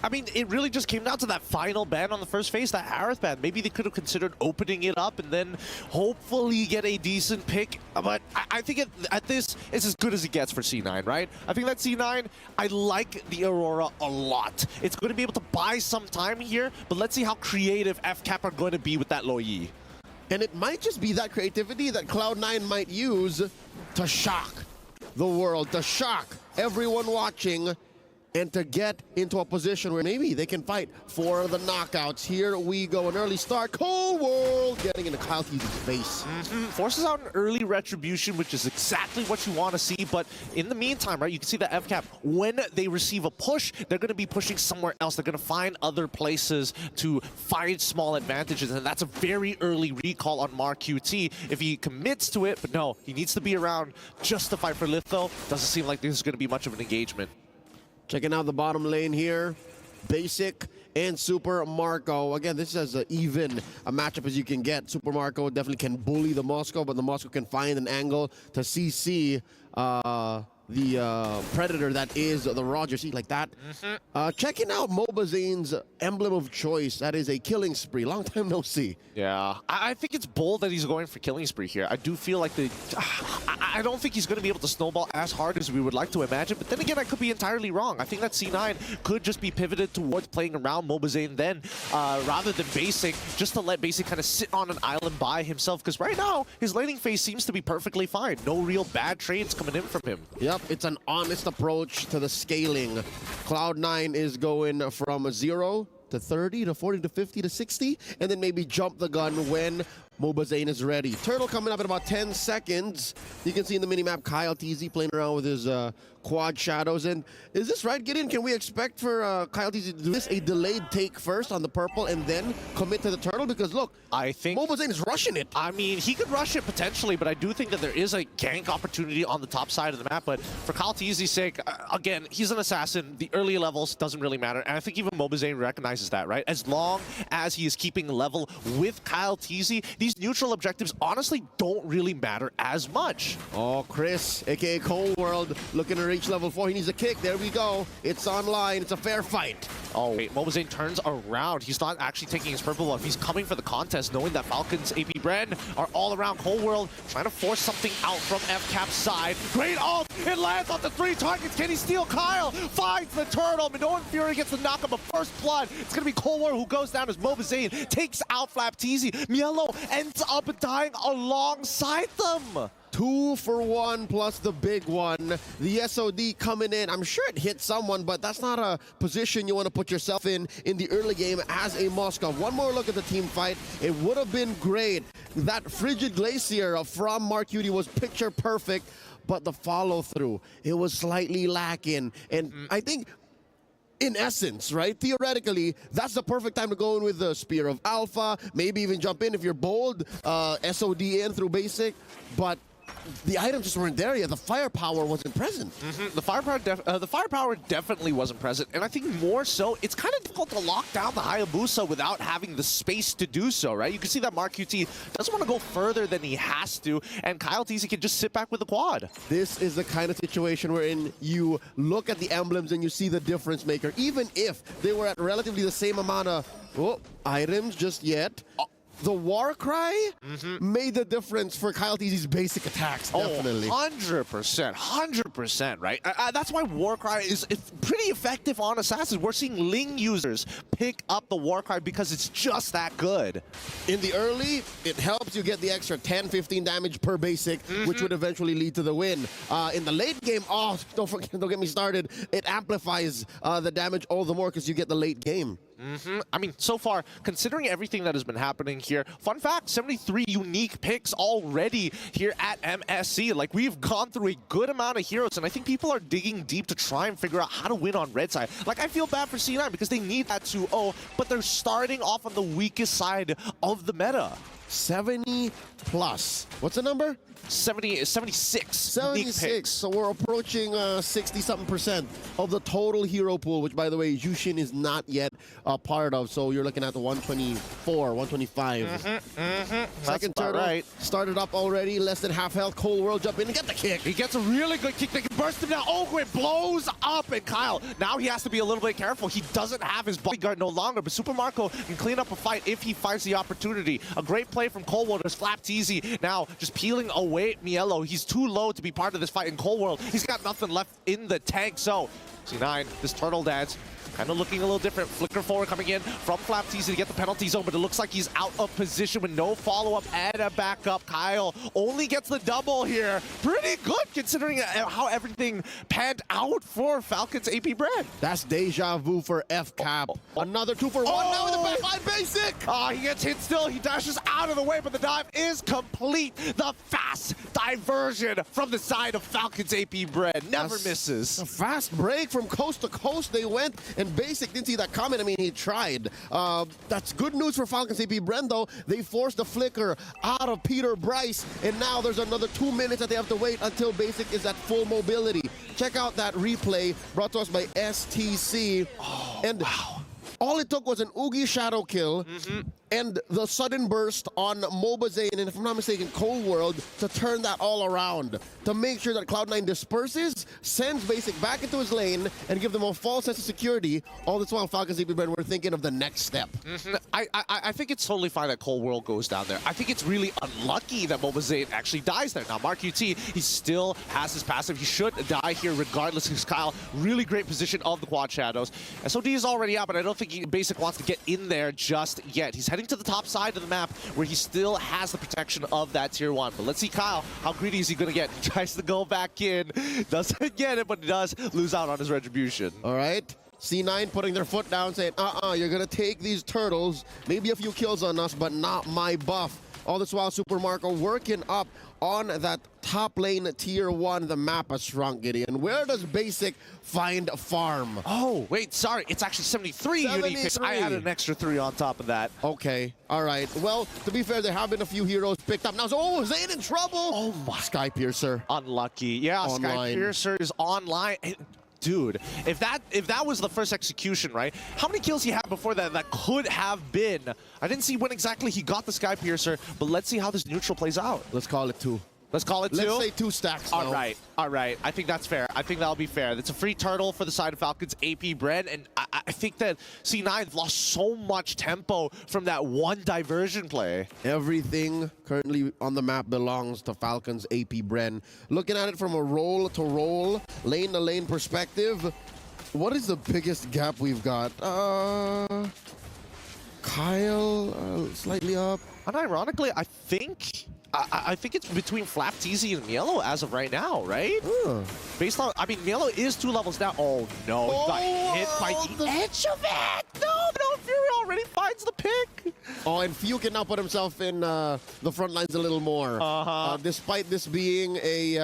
I mean, it really just came down to that final ban on the first phase, that Aerith ban. Maybe they could have considered opening it up and then hopefully get a decent pick. But I think at this, it's as good as it gets for C9, right? I think that C9, I like the Aurora a lot. It's going to be able to buy some time here, but let's see how creative FCAP are going to be with that Lo Yi. And it might just be that creativity that Cloud9 might use to shock the world, to shock everyone watching, and to get into a position where maybe they can fight for the knockouts. Here we go, an early start. Cold World getting into Cloud9's face. Forces out an early retribution, which is exactly what you want to see. But in the meantime, right, you can see that FCAP, when they receive a push, they're going to be pushing somewhere else. They're going to find other places to find small advantages. And that's a very early recall on MarQT if he commits to it. But no, he needs to be around just to fight for Litho. Doesn't seem like this is going to be much of an engagement. Checking out the bottom lane here, Basic and Super Marco. Again, this is as even a matchup as you can get. Super Marco definitely can bully the Moscow, but the Moscow can find an angle to CC the Predator that is the Roger. See, like that. Checking out Mobazane's emblem of choice. That is a killing spree. Long time no see. Yeah, I think it's bold that he's going for killing spree here. I do feel like I don't think he's going to be able to snowball as hard as we would like to imagine. But then again, I could be entirely wrong. I think that C9 could just be pivoted towards playing around Mobazane then, rather than Basic, just to let Basic kind of sit on an island by himself. Because right now, his laning phase seems to be perfectly fine. No real bad trades coming in from him. Yep, it's an honest approach to the scaling. Cloud9 is going from 0 to 30 to 40 to 50 to 60, and then maybe jump the gun when Mobazane is ready. Turtle coming up in about 10 seconds. You can see in the minimap Kyle TZ playing around with his quad shadows. And is this right, Gideon? Can we expect for Kyle TZ to do this, a delayed take first on the purple and then commit to the turtle? Because look, I think Mobazane is rushing it. I mean, he could rush it potentially, but I do think that there is a gank opportunity on the top side of the map. But for Kyle TZ's sake, again, he's an assassin. The early levels doesn't really matter. And I think even Mobazane recognizes that, right? As long as he is keeping level with Kyle TZ, these neutral objectives honestly don't really matter as much. Oh, Chris, aka Cold World, looking to reach level 4. He needs a kick. There we go. It's online. It's a fair fight. Oh, wait. Mobazane turns around. He's not actually taking his purple buff. He's coming for the contest, knowing that Falcons AP.Bren are all around Cold World, trying to force something out from FCAP's side. Great ult! It lands on the 3 targets. Can he steal Kyle? Finds the turtle. Minoan Fury gets the knock-up of first blood. It's going to be Cold World who goes down as Mobazane takes out Flap TZ. Mielo ends up dying alongside them. 2 for 1 plus the big one. The SOD coming in. I'm sure it hit someone, but that's not a position you want to put yourself in the early game as a Moscow. One more look at the team fight. It would have been great. That Frigid Glacier from MarQT was picture perfect, but the follow-through, it was slightly lacking. And I think, in essence, right, theoretically, that's the perfect time to go in with the Spear of Alpha, maybe even jump in if you're bold, SOD in through basic, but the items just weren't there yet. The firepower wasn't present. The firepower definitely wasn't present, and I think more so, it's kind of difficult to lock down the Hayabusa without having the space to do so, right? You can see that MarQT doesn't want to go further than he has to, and Kyle TZ can just sit back with the quad. This is the kind of situation wherein you look at the emblems and you see the difference maker, even if they were at relatively the same amount of items just yet. The war cry made the difference for Kyle TZ's basic attacks, definitely. 100%, right? That's why war cry is pretty effective on assassins. We're seeing Ling users pick up the war cry because it's just that good. In the early, it helps you get the extra 10-15 damage per basic, which would eventually lead to the win. In the late game, don't get me started. It amplifies the damage all the more because you get the late game. I mean, so far, considering everything that has been happening here, fun fact, 73 unique picks already here at MSC. Like, we've gone through a good amount of heroes, and I think people are digging deep to try and figure out how to win on red side. Like, I feel bad for C9 because they need that 2-0, but they're starting off on the weakest side of the meta. 70 plus. What's the number? 76. 76. So we're approaching 60-something% of the total hero pool, which, by the way, Jushin is not yet a part of. So you're looking at the 124, 125. Second turtle started up already. Less than half health. Cold World jump in and get the kick. He gets a really good kick that can burst him down. Ogre blows up, and Kyle, now he has to be a little bit careful. He doesn't have his bodyguard no longer, but Super Marco can clean up a fight if he finds the opportunity. A great play from Cold World. Flap Teasy now just peeling away Mielo. He's too low to be part of this fight in Cold World. He's got nothing left in the tank, so C9, this turtle dance, kind of looking a little different. Flicker forward coming in from Flap Teasy to get the penalty zone, but it looks like he's out of position with no follow-up and a backup. Kyle only gets the double here. Pretty good considering how everything panned out for Falcons AP.Bren. That's deja vu for FCAP. Another 2 for 1 now in the backline basic. He gets hit still. He dashes out of the way, but the dive is complete. The fast diversion from the side of Falcons AP.Bren never misses. A fast break from coast to coast they went, and Basic didn't see that coming. I mean, he tried. That's good news for Falcons AP.Bren, though. They forced the flicker out of Peter Bryce, and now there's another 2 minutes that they have to wait until Basic is at full mobility. Check out that replay brought to us by STC. Wow. All it took was an Oogie shadow kill and the sudden burst on Mobazane, and if I'm not mistaken, Cold World, to turn that all around, to make sure that Cloud9 disperses, sends Basic back into his lane, and give them a false sense of security. All this while, Falcons AP.Bren were thinking of the next step. I think it's totally fine that Cold World goes down there. I think it's really unlucky that Mobazane actually dies there. Now, Mark UT, he still has his passive. He should die here regardless, because Kyle, really great position of the Quad Shadows. SOD is already out, but I don't think Basic wants to get in there just yet. He's heading to the top side of the map where he still has the protection of that tier 1. But let's see Kyle, how greedy is he going to get? He tries to go back in, doesn't get it, but he does lose out on his retribution. All right. C9 putting their foot down, saying, you're going to take these turtles, maybe a few kills on us, but not my buff. All this while, Super Marco working up on that top lane tier 1. The map has shrunk, Gideon. Where does Basic find a farm? Oh, wait, sorry. It's actually 73 unique picks. I added an extra 3 on top of that. Okay, all right. Well, to be fair, there have been a few heroes picked up. Now, Zane in trouble. Oh, my. Sky Piercer. Unlucky. Yeah, online. Sky Piercer is online. Dude, if that was the first execution, right? How many kills he had before that could have been? I didn't see when exactly he got the Sky Piercer, but let's see how this neutral plays out. Let's call it 2. Let's call it 2? Let's say 2 stacks. All right. I think that's fair. I think that'll be fair. It's a free turtle for the side of Falcons AP.Bren, and I think that C9 lost so much tempo from that one diversion play. Everything currently on the map belongs to Falcons AP.Bren. Looking at it from a roll-to-roll, lane-to-lane perspective, what is the biggest gap we've got? Kyle, slightly up. Unironically, I think it's between Flap Teasy and Mielo as of right now, right? Based on, I mean, Mielo is 2 levels down. Oh no, he got hit by the edge of it. No, Fury already finds the pick. Oh, and Few can now put himself in the front lines a little more. Despite this being a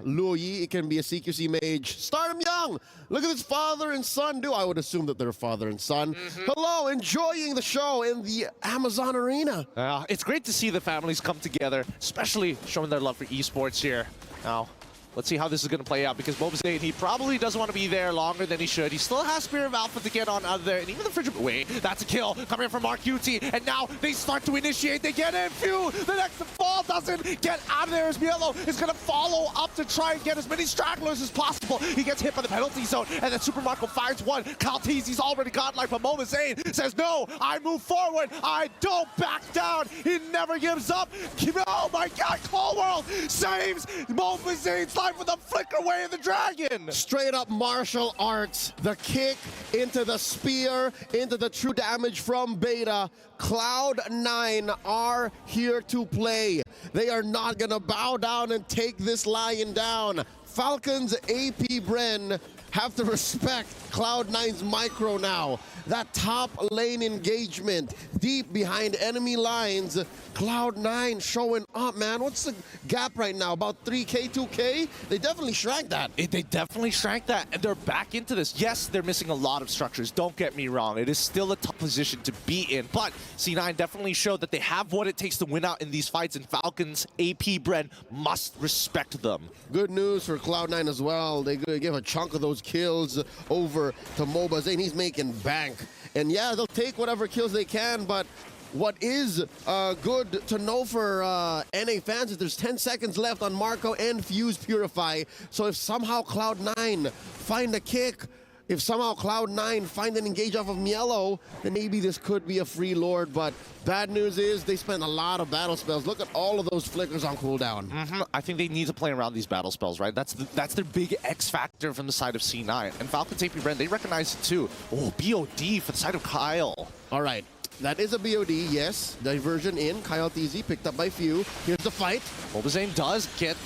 Luo Yi, it can be a CQC mage. Start him young. Look at this father and son do. I would assume that they're father and son. Hello, enjoying the show in the Amazon Arena. It's great to see the families come together, especially showing their love for esports here. Now, let's see how this is going to play out, because Mobazane, he probably doesn't want to be there longer than he should. He still has Spear of Alpha to get on out of there, and even the Frigid... Wait, that's a kill coming in from Mark UT, and now they start to initiate. They get in. Phew, the next fall doesn't get out of there as Mielo is going to follow up to try and get as many stragglers as possible. He gets hit by the penalty zone, and then Super Marco finds one. Kaltizi's already godlike, but Mobazane says, no, I move forward. I don't back down. He never gives up. Oh my God, Cold World saves Mobazane's life with a flicker way of the dragon. Straight up martial arts. The kick into the spear, into the true damage from Beta. Cloud9 are here to play. They are not gonna bow down and take this lion down. Falcons AP.Bren have to respect Cloud9's micro now. That top lane engagement deep behind enemy lines. Cloud9 showing up, man. What's the gap right now? About 3K, 2K? They definitely shrank that. They definitely shrank that, and they're back into this. Yes, they're missing a lot of structures. Don't get me wrong. It is still a tough position to be in, but C9 definitely showed that they have what it takes to win out in these fights, and Falcons AP.Bren must respect them. Good news for Cloud9 as well. They give a chunk of those kills over to Mobazane. He's making bank. And yeah, they'll take whatever kills they can, but what is good to know for NA fans is there's 10 seconds left on Marco and Fuse Purify. So if somehow Cloud9 find a kick, if somehow Cloud9 find an engage off of Mielo, then maybe this could be a free Lord. But bad news is they spent a lot of battle spells. Look at all of those flickers on cooldown. I think they need to play around these battle spells, right? That's their big X factor from the side of C9. And Falcons AP.Bren, they recognize it too. Oh, BOD for the side of Kyle. All right. That is a BOD, yes. Diversion in. Kyle TZ picked up by Few. Here's the fight. MLBB does get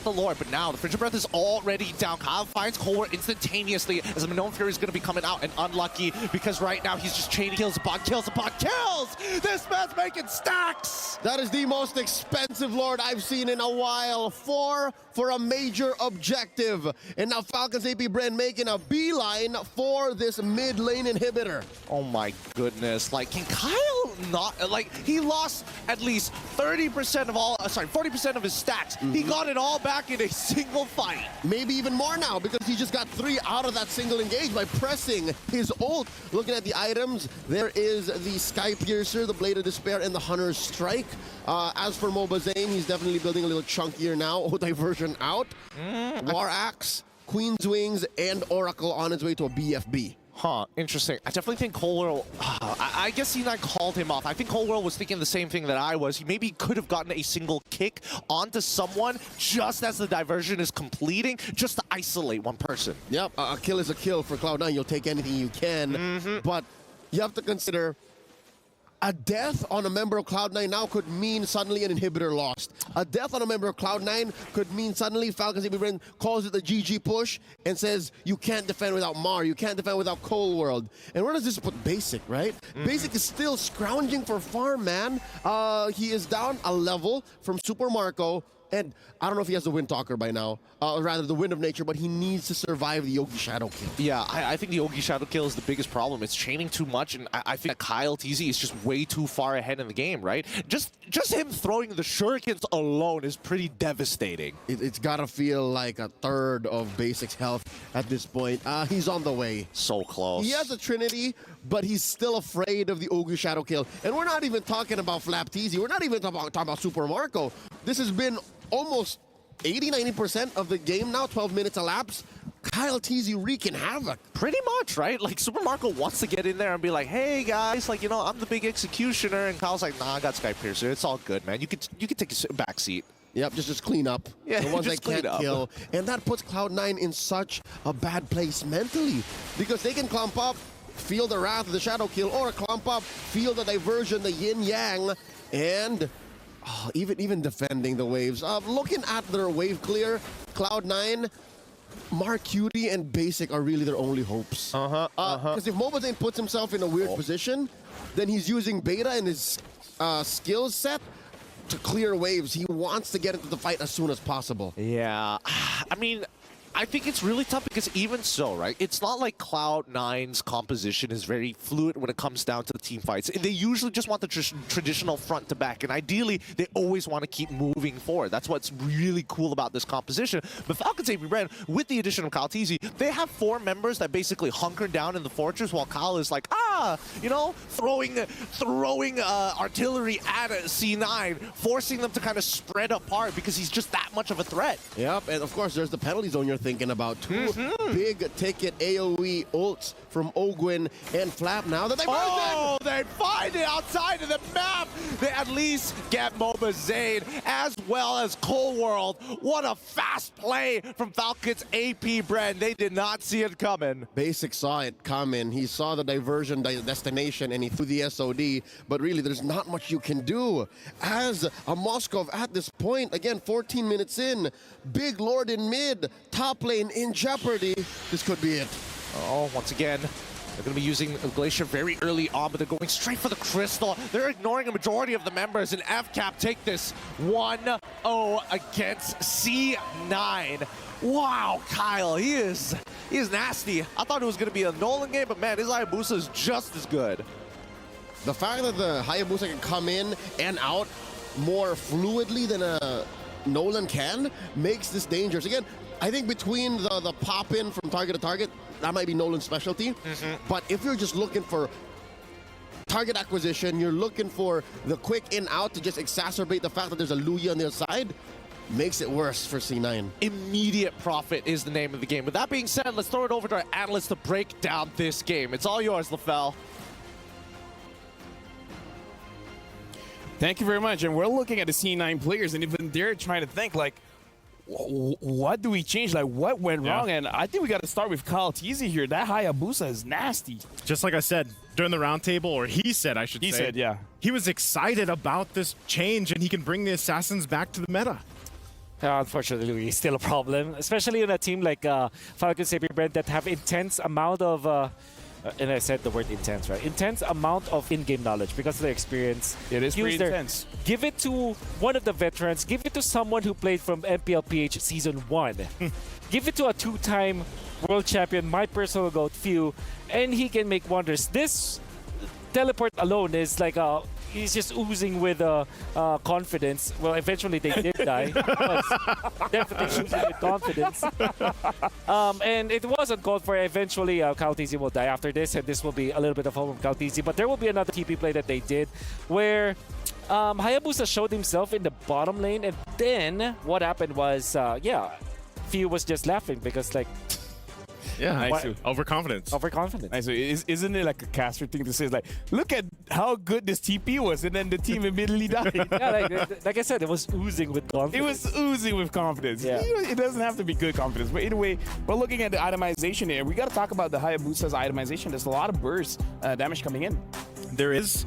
the Lord, but now the Frigid Breath is already down. Kyle finds Colward instantaneously as the Minone Fury is going to be coming out, and unlucky because right now he's just chaining kills upon kills upon kills. This man's making stacks. That is the most expensive Lord I've seen in a while. 4 for a major objective. And now Falcons AP.Bren making a beeline for this mid lane inhibitor. Oh my goodness. Like, can Kyle not, like, he lost at least 30% of all, 40% of his stacks. He got it all back in a single fight. Maybe even more now because he just got 3 out of that single engage by pressing his ult. Looking at the items, there is the Sky Piercer, the Blade of Despair, and the Hunter's Strike. As for MLBB, he's definitely building a little chunkier now. Oh, diversion out. War Axe, Queen's Wings, and Oracle on his way to a BFB. Huh, interesting. I definitely think Colwell, I guess C9 called him off. I think Colwell was thinking the same thing that I was. He maybe could have gotten a single kick onto someone just as the diversion is completing, just to isolate one person. Yep, a kill is a kill for Cloud9. You'll take anything you can, but you have to consider a death on a member of Cloud9 now could mean suddenly an inhibitor lost. A death on a member of Cloud9 could mean suddenly Falcons AP.Bren calls it the GG push and says, you can't defend without Mar, you can't defend without Cold World. And where does this put Basic, right? Basic is still scrounging for farm, man. He is down a level from Super Marco. And I don't know if he has the Wind Talker by now, rather the Wind of Nature, but he needs to survive the Yogi Shadow Kill. Yeah, I think the Yogi Shadow Kill is the biggest problem. It's chaining too much, and I think that Kyle TZ is just way too far ahead in the game, right? Just him throwing the shurikens alone is pretty devastating. It's gotta feel like a third of Basic's health at this point. He's on the way. So close. He has a Trinity, but he's still afraid of the Yogi Shadow Kill. And we're not even talking about Flap TZ. We're not even talking about Super Marco. This has been almost 80-90% of the game now, 12 minutes elapsed. Kyle TZ wreaking havoc. Pretty much, right? Like, Super Marco wants to get in there and be like, hey, guys, like, you know, I'm the big executioner. And Kyle's like, nah, I got Sky Piercer. It's all good, man. You could take a back seat. Yep, just clean up. Yeah, the ones just they can't kill. And that puts Cloud9 in such a bad place mentally because they can clump up, feel the wrath of the Shadow Kill, or clump up, feel the diversion, the yin-yang, and even defending the waves. Looking at their wave clear, Cloud9, Mark Cutie, and Basic are really their only hopes. Because if MLBB puts himself in a weird position, then he's using Beta and his skill set to clear waves. He wants to get into the fight as soon as possible. Yeah, I mean, I think it's really tough because even so, right, it's not like Cloud9's composition is very fluid when it comes down to the team fights. They usually just want the traditional front to back, and ideally, they always want to keep moving forward. That's what's really cool about this composition. But Falcons AP.Bren, with the addition of Kyle TZ, they have 4 members that basically hunker down in the fortress while Kyle is like, you know, throwing artillery at C9, forcing them to kind of spread apart because he's just that much of a threat. Yep, and of course, there's the penalty zone you're thinking about. 2 big ticket AoE ults from Ogwin and Flap now that they they find it outside of the map. They at least get MLBB as well as Cold World. What a fast play from Falcons AP.Bren. They did not see it coming. Basic saw it coming. He saw the diversion destination and he threw the SOD, but really there's not much you can do. As a Moskov at this point, again, 14 minutes in, big Lord in mid, top lane in jeopardy. This could be it. Oh, once again, they're going to be using Glacier very early on, but they're going straight for the Crystal. They're ignoring a majority of the members, and FCAP take this 1-0 against C9. Wow, Kyle, he is nasty. I thought it was going to be a Nolan game, but man, his Hayabusa is just as good. The fact that the Hayabusa can come in and out more fluidly than a Nolan can makes this dangerous. Again, I think between the pop-in from target to target, that might be Nolan's specialty. But if you're just looking for target acquisition. You're looking for the quick in-out to just exacerbate the fact that there's a Luya on the other side. Makes it worse for C9. Immediate profit is the name of the game. With that being said, let's throw it over to our analyst to break down this game. It's all yours, LaFell. Thank you very much. And we're looking at the C9 players, and even they're trying to think, like, what do we change? Like, what went wrong? And I think we got to start with Cloud9 here. That Hayabusa is nasty. Just like I said during the roundtable, or he said, I should say. He said, yeah. He was excited about this change, and he can bring the Assassins back to the meta. Unfortunately, it's still a problem, especially in a team like Falcons AP.Bren that have intense amount of, and I said the word intense, right? Intense amount of in-game knowledge because of their experience. It is pretty intense. Give it to one of the veterans. Give it to someone who played from MPLPH Season 1. Give it to a two-time world champion, my personal goat, Few, and he can make wonders. This teleport alone is like a... He's just oozing with confidence. Well, eventually they did die. But definitely oozing with confidence. And it wasn't called for. Eventually, Cloud9 will die after this, and this will be a little bit of hope from Cloud9. But there will be another TP play that they did where Hayabusa showed himself in the bottom lane, and then what happened was, Few was just laughing because, like, Yeah, nice. Overconfidence. overconfidence. Nice. Isn't it like a caster thing to say? It's like, look at how good this TP was, and then the team immediately died. Yeah, like I said, it was oozing with confidence. It was oozing with confidence. Yeah. It doesn't have to be good confidence. But either way, we're looking at the itemization here. We got to talk about the Hayabusa's itemization. There's a lot of burst damage coming in. There is.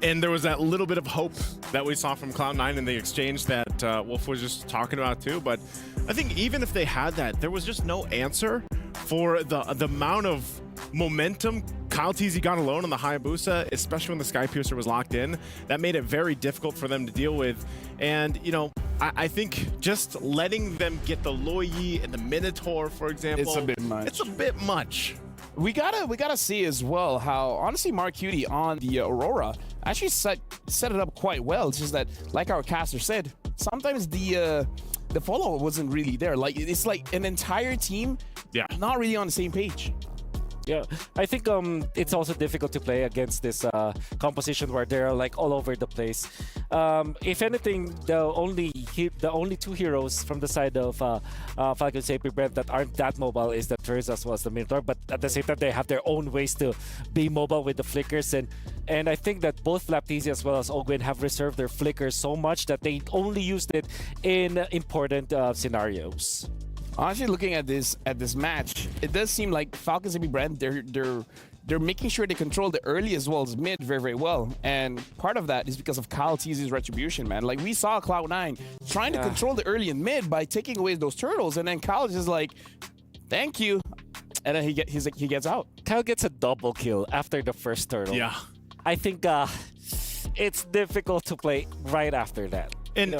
And there was that little bit of hope that we saw from Cloud9 in the exchange that Wolf was just talking about too. But I think even if they had that, there was just no answer for the amount of momentum Cloud9 got alone on the Hayabusa, especially when the Skypiercer was locked in. That made it very difficult for them to deal with. And, you know, I think just letting them get the Loyi and the Minotaur, for example. It's a bit much. It's a bit much. We gotta see as well how honestly Mark Cutie on the Aurora actually set it up quite well. It's just that, like our caster said, sometimes the follow wasn't really there. Like it's like an entire team, not really on the same page. Yeah, I think it's also difficult to play against this composition where they're like all over the place. If anything, the only two heroes from the side of Falcons AP.Bren that aren't that mobile is the Thurs as well as the Minotaur, but at the same time they have their own ways to be mobile with the flickers, and I think that both Flaptizi as well as Ogwin have reserved their flickers so much that they only used it in important scenarios. Honestly, looking at this match, it does seem like Falcons AP.Bren they're making sure they control the early as well as mid very, very well. And part of that is because of Cloud9's retribution, man. Like we saw Cloud9 trying to control the early and mid by taking away those turtles, and then Kyle is just like, thank you. And then he gets out. Kyle gets a double kill after the first turtle. Yeah. I think it's difficult to play right after that. And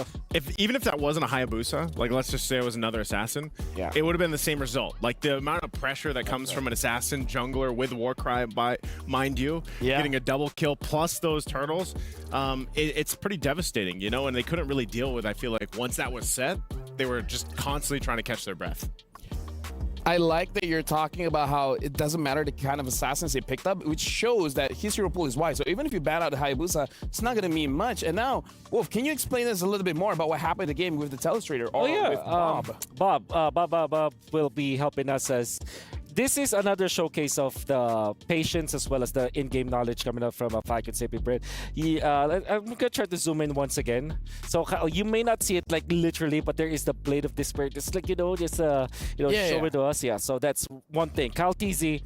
even if that wasn't a Hayabusa, like let's just say it was another assassin, it would have been the same result. Like the amount of pressure that comes from an assassin jungler with Warcry, mind you, getting a double kill plus those turtles, it's pretty devastating, you know. And they couldn't really deal with. I feel like once that was set, they were just constantly trying to catch their breath. I like that you're talking about how it doesn't matter the kind of assassins they picked up, which shows that his hero pool is wide. So even if you ban out the Hayabusa, it's not going to mean much. And now, Wolf, can you explain us a little bit more about what happened in the game with the Telestrator or with Bob? Bob will be helping us as this is another showcase of the patience as well as the in-game knowledge coming up from Falcons AP.Bren. I'm going to try to zoom in once again. So you may not see it like literally, but there is the Blade of Despair. It's like, just show it to us. Yeah, so that's one thing. Cloud9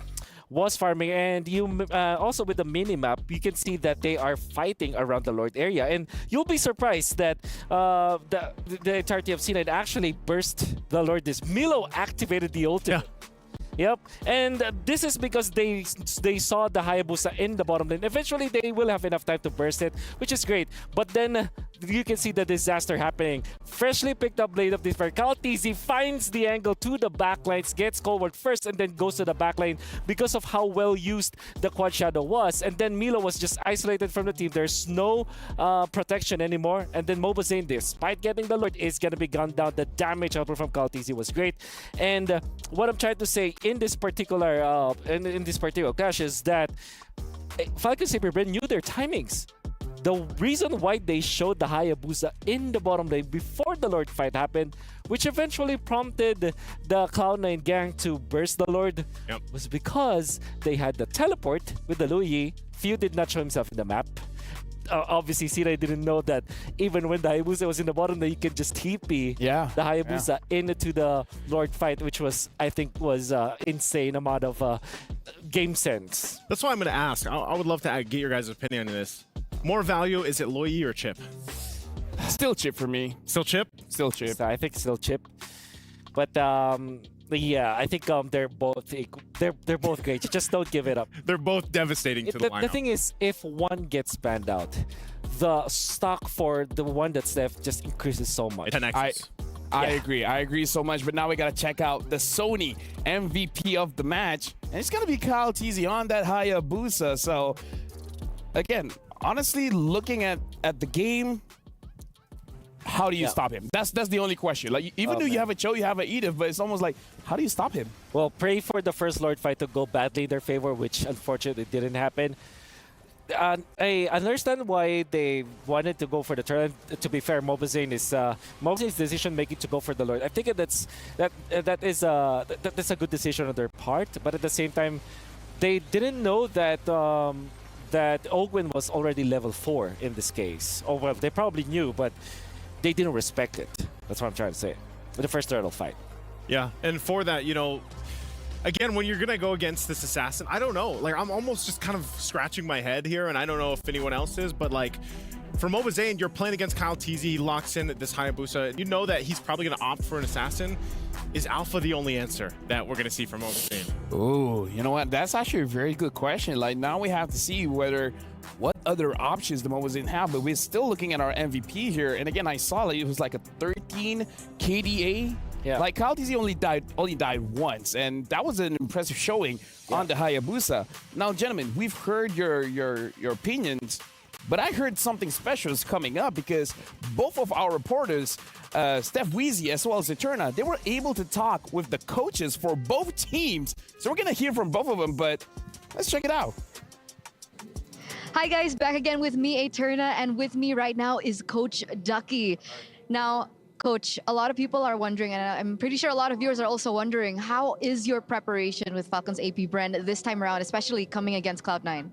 was farming, and you also with the mini-map, you can see that they are fighting around the Lord area. And you'll be surprised that the entirety of C9 actually burst the Lord. Milo activated the ultimate. Yeah. Yep, and this is because they saw the Hayabusa in the bottom lane. Eventually, they will have enough time to burst it, which is great. But then you can see the disaster happening. Freshly picked up Blade of Despair. Cloud9 finds the angle to the backlines, gets Colward first, and then goes to the backlane because of how well used the Quad Shadow was. And then Milo was just isolated from the team. There's no protection anymore. And then Mobazane, despite getting the Lord, is going to be gunned down. The damage output from Cloud9 was great. And what I'm trying to say in this particular clash is that Falcons AP.Bren knew their timings. The reason why they showed the Hayabusa in the bottom lane before the Lord fight happened, which eventually prompted the Cloud9 gang to burst the Lord, was because they had the teleport with the Luyi. Few did not show himself in the map. Obviously, Sirai didn't know that even when the Hayabusa was in the bottom, that you could just TP the Hayabusa into the Lord fight, which was, I think, was insane amount of game sense. That's why I'm going to ask. I would love to get your guys' opinion on this. More value, is it Luyi or Chip? Still Chip for me. Still Chip? Still Chip. So I think still Chip. But yeah, I think they're both they're both great. Just don't give it up. They're both devastating to the lineup. The thing is, if one gets banned out, the stock for the one that's left just increases so much. I agree. I agree so much. But now we got to check out the Sony MVP of the match. And it's going to be Kyle TZ on that Hayabusa. So, again, honestly, looking at the game, how do you stop him? That's the only question. Like, even though you have a Cho, you have a Edith, but it's almost like, how do you stop him? Well, pray for the first Lord fight to go badly in their favor, which unfortunately didn't happen. I understand why they wanted to go for the turn. To be fair, Mobazane's decision making to go for the Lord, I think that's a good decision on their part. But at the same time, they didn't know that that Ogwin was already level 4 in this case. Oh well, they probably knew, but they didn't respect it. That's what I'm trying to say. The first turtle fight. Yeah, and for that, you know, again, when you're going to go against this assassin, I don't know. Like, I'm almost just kind of scratching my head here, and I don't know if anyone else is, but like, for Mobazane, you're playing against Kyle TZ, he locks in this Hayabusa. You know that he's probably going to opt for an assassin. Is Alpha the only answer that we're going to see from Mobazane? Oh, you know what? That's actually a very good question. Like, now we have to see what other options the Mobazane have, but we're still looking at our MVP here. And again, I saw like, it was like a 13 KDA. Yeah. Like Kyle TZ only died once, and that was an impressive showing on the Hayabusa. Now, gentlemen, we've heard your opinions, but I heard something special is coming up because both of our reporters, Steph Weezy as well as Eterna, they were able to talk with the coaches for both teams. So we're gonna hear from both of them, but let's check it out. Hi guys, back again with me, Eterna, and with me right now is Coach Ducky. Now, Coach, a lot of people are wondering, and I'm pretty sure a lot of viewers are also wondering, how is your preparation with Falcons AP.Bren this time around, especially coming against Cloud9?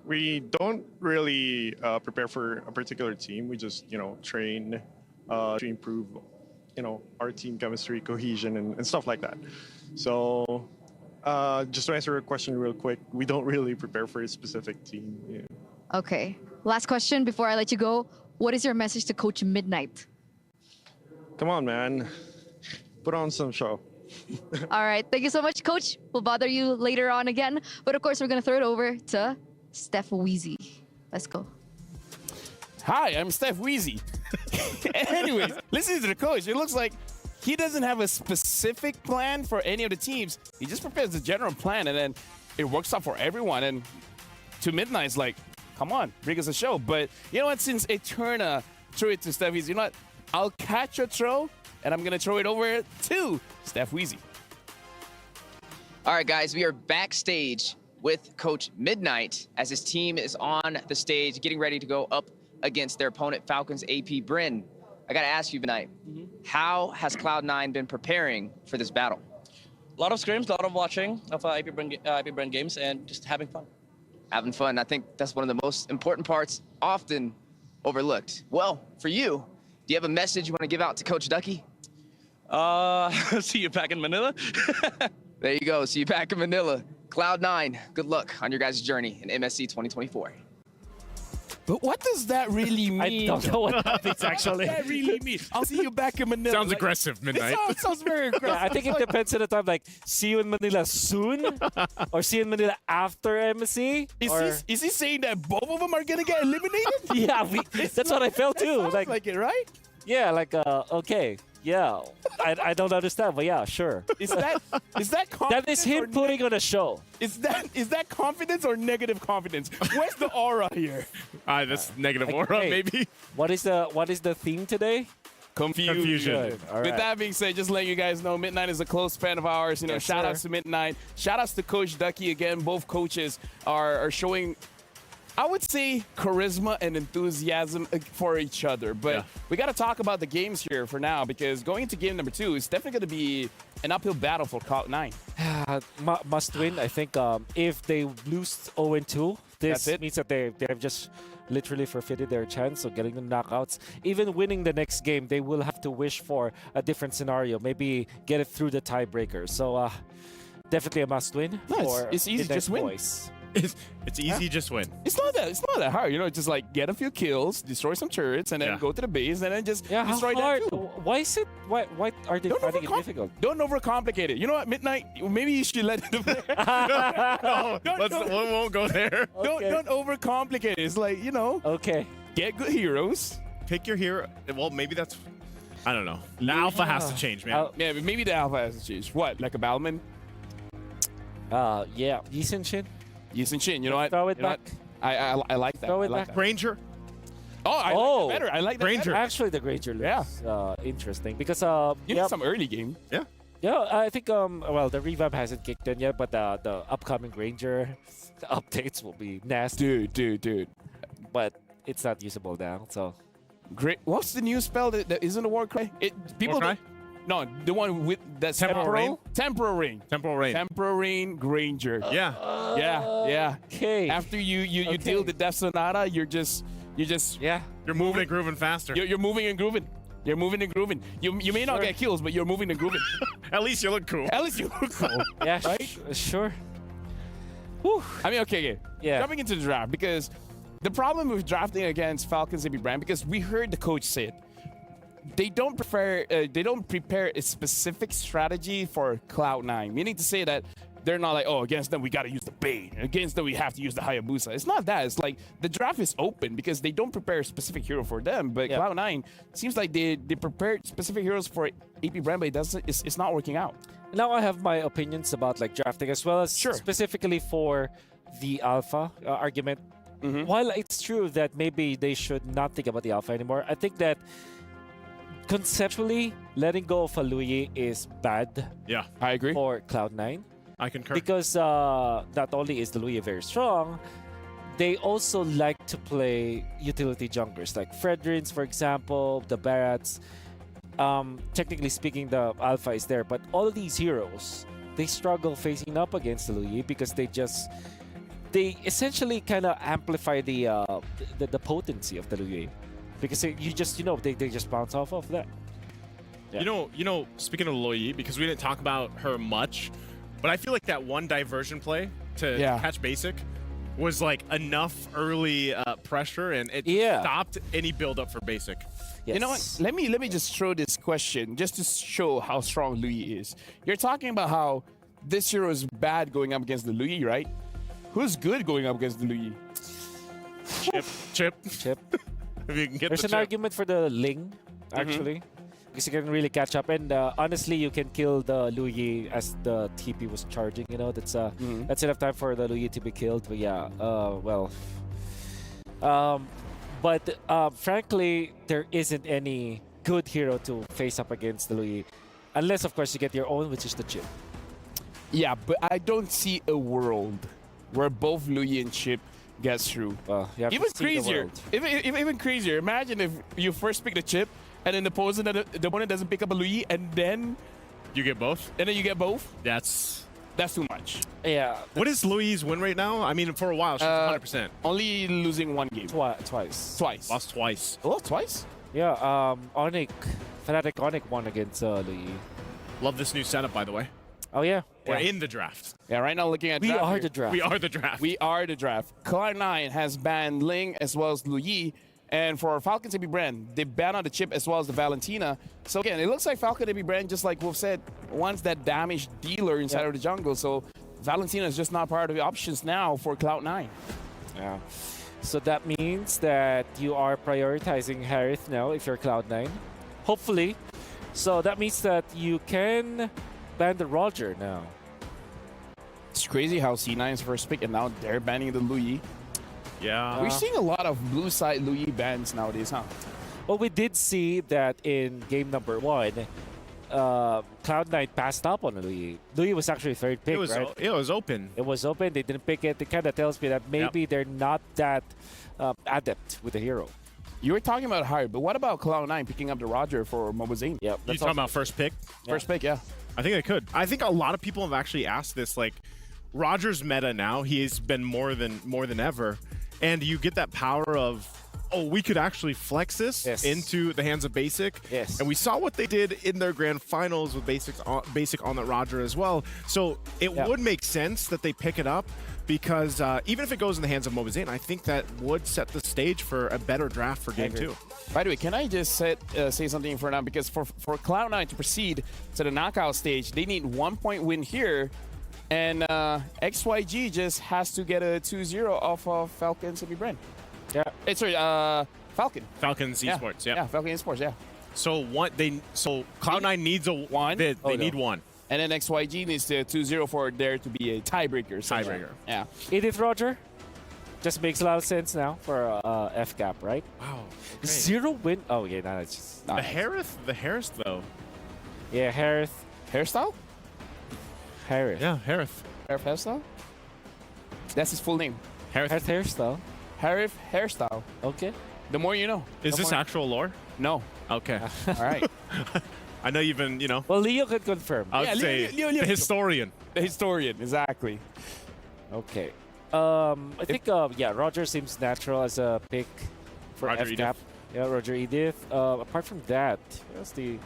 We don't really prepare for a particular team. We just, train to improve, our team chemistry, cohesion, and stuff like that. So, just to answer your question real quick, we don't really prepare for a specific team. Yeah. Okay. Last question before I let you go. What is your message to Coach Midnight? Come on, man. Put on some show. All right. Thank you so much, Coach. We'll bother you later on again. But of course, we're going to throw it over to Steph Weezy. Let's go. Hi, I'm Steph Weezy. Anyways, listening to the coach, it looks like he doesn't have a specific plan for any of the teams. He just prepares the general plan, and then it works out for everyone. And to Midnight's like, come on, bring us a show. But you know what? Since Eterna threw it to Steph Weezy, you know what? I'll catch a throw, and I'm going to throw it over to Steph Weezy. All right, guys, we are backstage with Coach Midnight as his team is on the stage getting ready to go up against their opponent, Falcons AP.Bren. I got to ask you, Midnight, how has Cloud9 been preparing for this battle? A lot of scrims, a lot of watching of AP.Bren games, and just having fun. Having fun. I think that's one of the most important parts, often overlooked. Well, for you, do you have a message you want to give out to Coach Ducky? See you back in Manila. There you go. See you back in Manila. Cloud9, good luck on your guys' journey in MSC 2024. But what does that really mean? I don't know what that means, actually. What does that really mean? I'll see you back in Manila. Sounds aggressive, Midnight. It sounds very aggressive. Yeah, I think it depends on the time. Like, see you in Manila soon, or see you in Manila after MSC. Is he saying that both of them are gonna get eliminated? Yeah, that's what I felt too. Like it, right? Yeah, okay. Yeah, I don't understand, but yeah, sure. Is that confidence? That is him putting on a show. Is that confidence or negative confidence? Where's the aura here? That's negative aura, Hey, maybe. What is the theme today? Confusion. All With right. that being said, just letting you guys know, Midnight is a close friend of ours. You know, Yes, shout outs sir. to Midnight. Shout outs to Coach Ducky again. Both coaches are showing, I would say, charisma and enthusiasm for each other. But we got to talk about the games here for now, because going into game number 2 is definitely going to be an uphill battle for Cloud9. Must win. I think if they lose 0-2, That's this it. means that they have just literally forfeited their chance of getting the knockouts. Even winning the next game, they will have to wish for a different scenario. Maybe get it through the tiebreaker. So definitely a must win. No, for it's easy, the just win. boys. It's easy, just win. It's not that hard. You know, just like get a few kills, destroy some turrets, and then go to the base, and then just Yeah, how destroy hard? that too. Why is it? Why are they finding it difficult? Don't overcomplicate it. You know what, Midnight? Maybe you should let it. We won't go there. Don't overcomplicate it. It's like, you know, Okay. get good heroes. Pick your hero. Well, maybe that's. I don't know. The alpha has to change, man. Yeah, but maybe the alpha has to change. What, like a Balman? Yeah. Yisun Shin. Yisun Shin, you know what? Throw it You know back. what? I like that. Throw I it like back. that. Granger. Oh, I Oh. like that better. I like that Granger. better. Actually, the Granger looks interesting because You need yeah, some early game. yeah, I think well, the revamp hasn't kicked in yet, but the upcoming Granger updates will be nasty. Dude. But it's not usable now. So Great. What's the new spell that isn't a war cry? People War cry? No, the one with that's Temporal Rain? Temporal Rain. Temporal Rain. Temporal Rain Granger. Yeah. Yeah. okay, After you deal the Death Sonata, you're just yeah, You're moving and grooving faster. you're moving and grooving. You're moving and grooving. You may not Sure. get kills, but you're moving and grooving. At least you look cool. At least you look cool. yeah, sure. Whew. I mean, okay. Yeah. Jumping into the draft, because the problem with drafting against Falcons AP.Bren, because we heard the coach say it, they don't prepare a specific strategy for Cloud9, meaning to say that they're not like, oh, against them we got to use the bait, against them we have to use the Hayabusa. It's not that. It's like the draft is open because they don't prepare a specific hero for them. But Yeah. Cloud9 seems like they prepared specific heroes for AP.Bren, but it's not working out. Now I have my opinions about like drafting as well as Sure. specifically for the alpha argument. While it's true that maybe they should not think about the alpha anymore, I think that conceptually letting go of a Luyi is bad Yeah, I agree. for Cloud9 I concur. because not only is the Luyi very strong, they also like to play utility junglers like Fredrins, for example, the Barats. Technically speaking, the alpha is there, but all of these heroes, they struggle facing up against the Luyi because they essentially kind of amplify the potency of the Luyi because they just bounce off of that. Yeah. You know, speaking of Loyi, because we didn't talk about her much, but I feel like that one diversion play to catch basic was like enough early pressure, and it stopped any build up for basic. Yes. You know what? Let me just throw this question just to show how strong Luyi is. You're talking about how this hero is bad going up against the Luyi, right? Who's good going up against the Luyi? Chip. If you can get There's the an chip. argument for the Ling, actually, because you can really catch up. And honestly, you can kill the Luyi as the TP was charging. You know, that's enough time for the Luyi to be killed. But yeah, but frankly, there isn't any good hero to face up against the Luyi, unless of course you get your own, which is the Chip. Yeah, but I don't see a world where both Luyi and Chip gets through. You have Even to see the crazier. world. Even crazier. Imagine if you first pick the Chip and then the opponent doesn't pick up a Luyi and then You get both. you get both. That's Too much. Yeah, what is Louis' win rate now? I mean, for a while she's 100%. Only losing one game. twice. Twice. Lost twice. Oh, twice? Yeah, Onyx, Fnatic Onyx won against Luyi. Love this new setup, by the way. Oh yeah, We're in the draft. Yeah, right now looking at we draft are here. the draft. We are the draft. We are the draft. Cloud9 has banned Ling as well as Luyi. And for Falcons AP.Bren, they banned out the Chip as well as the Valentina. So again, it looks like Falcon AP.Bren, just like Wolf said, wants that damage dealer inside of the jungle. So Valentina is just not part of the options now for Cloud9. Yeah. So that means that you are prioritizing Harith now if you're Cloud9. Hopefully. So that means that you can ban the Roger now. It's crazy how C9 is first pick and now they're banning the Luyi. Yeah. We're seeing a lot of blue side Luyi bans nowadays, huh? Well, we did see that in game number 1, Cloud9 passed up on Louis. Louis was actually third pick, right? It was open. It was open. They didn't pick it. It kind of tells me that maybe they're not that adept with the hero. You were talking about Hard, but what about Cloud9 picking up the Roger for Mobazine? Yep. You talking about first pick? First pick, yeah. I think they could. I think a lot of people have actually asked this. Like, Roger's meta now, he's been more than ever, and you get that power of, oh, we could actually flex this into the hands of Basic. Yes. And we saw what they did in their grand finals with Basic on that Roger as well. So it would make sense that they pick it up, because even if it goes in the hands of Mobazine, I think that would set the stage for a better draft for Game 2. By the way, can I just say something for now? Because for Cloud9 to proceed to the knockout stage, they need 1 point win here. And XYG just has to get a 2-0 off of Falcons AP.Bren. Yeah. Sorry, Falcon. Falcons Esports, yeah. Yeah, Falcon Esports, yeah. So Cloud9 needs a one. They need one. And then XYG needs the 2-0 for there to be a tiebreaker. Tiebreaker. Yeah. Edith Roger just makes a lot of sense now for FCAP, right? Wow. Okay. 0 win. Oh, yeah, no, it's just... The Harris, though. Yeah, Harith. Hairstyle? Harith. Yeah, Harith. Harith Hairstyle? That's his full name. Harith hairstyle. Harith Hairstyle. Okay. The more you know. Is this actual lore? No. Okay. All right. I know you've been, Well, Leo could confirm. I would say Leo. the historian. The historian, exactly. Okay. I think, Roger seems natural as a pick for Roger FCAP. Edith. Yeah, Roger Edith. Apart from that, what's the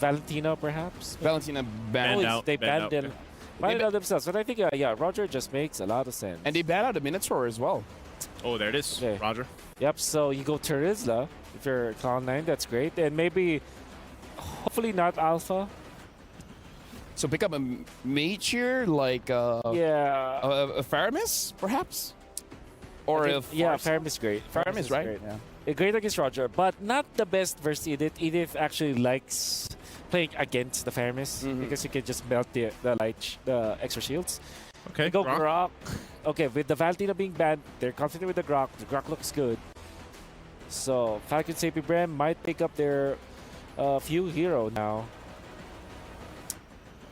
Valentina, perhaps? Valentina Banned banned out. They Banned banned out, them. Banned out themselves. But I think, Roger just makes a lot of sense. And they banned out the Minotaur as well. Oh, there it is. Okay. Roger. Yep, so you go Terizla if you're Cloud9, that's great. And maybe, hopefully not Alpha. So pick up a mage here, like Yeah. a Faramis, perhaps? Or a Farum is great. Farum is right. Great. Yeah. Great against Roger, but not the best versus Edith. Edith actually likes playing against the Faramis because you can just melt the extra shields. Okay. You go Grok. Grok. Okay, with the Valentina being banned, they're confident with the Grok. The Grok looks good. So Falcons AP.Bren might pick up their few hero now.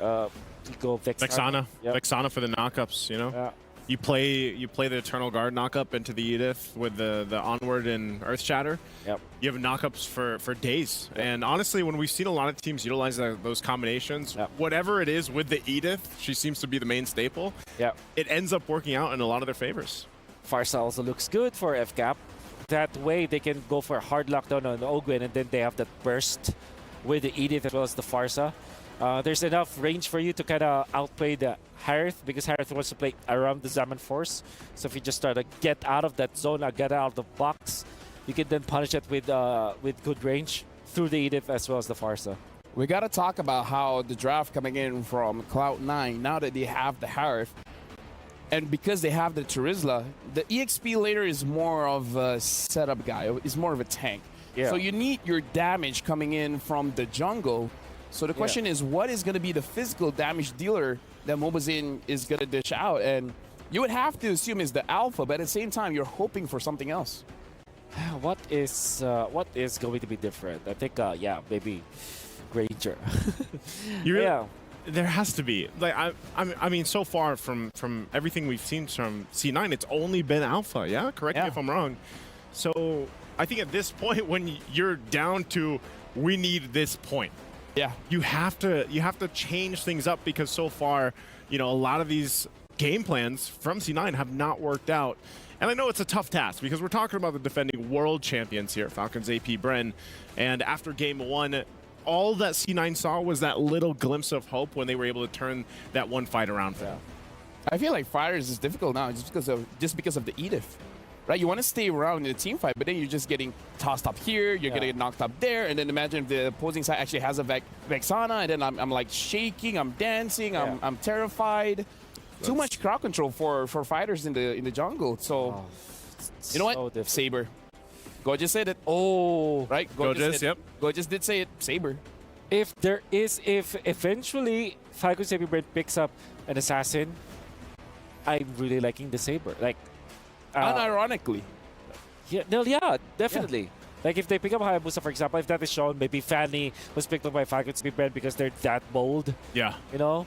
You go Vexana. Yep. Vexana for the knockups, Yeah. You play the Eternal Guard knockup into the Edith with the Onward and Earth Shatter. Yep. You have knockups for days. Yep. And honestly, when we've seen a lot of teams utilize those combinations, whatever it is with the Edith, she seems to be the main staple. Yeah. It ends up working out in a lot of their favors. Farsa also looks good for FCAP. That way they can go for a hard lockdown on Ogwen, and then they have that burst with the Edith as well as the Farsa. There's enough range for you to kind of outplay the Harith, because Harith wants to play around the Zaman Force. So if you just try to get out of that zone or get out of the box, you can then punish it with good range through the Edith as well as the Farsa. We got to talk about how the draft coming in from Cloud9, now that they have the Harith, and because they have the Terizla, the EXP later is more of a setup guy. It's more of a tank. Yeah. So you need your damage coming in from the jungle. So the question is, what is going to be the physical damage dealer that Mobazine is going to dish out? And you would have to assume is the Alpha, but at the same time, you're hoping for something else. What is going to be different? I think, maybe Granger. There has to be. Like I mean, so far from everything we've seen from C9, it's only been Alpha. Yeah, correct me if I'm wrong. So I think at this point, when you're down to we need this point, you have to change things up, because so far, a lot of these game plans from C9 have not worked out. And I know it's a tough task, because we're talking about the defending world champions here, Falcons AP.Bren, and after game 1. All that C9 saw was that little glimpse of hope when they were able to turn that one fight around for them. I feel like Fighters is difficult now just because of the Edith, right? You want to stay around in the team fight, but then you're just getting tossed up here, you're getting knocked up there, and then imagine if the opposing side actually has a Vexana, and then I'm like shaking, I'm dancing, I'm terrified. Too much crowd control for Fighters in the jungle. So you know what? Different. Saber. Go just said it. Oh, right. Go just did say it. Saber. If eventually Falcons AP.Bren picks up an assassin, I'm really liking the Saber. Like, unironically. definitely. Like if they pick up Hayabusa, for example, if that is shown, maybe Fanny was picked up by Falcons AP.Bren because they're that bold. Yeah. You know?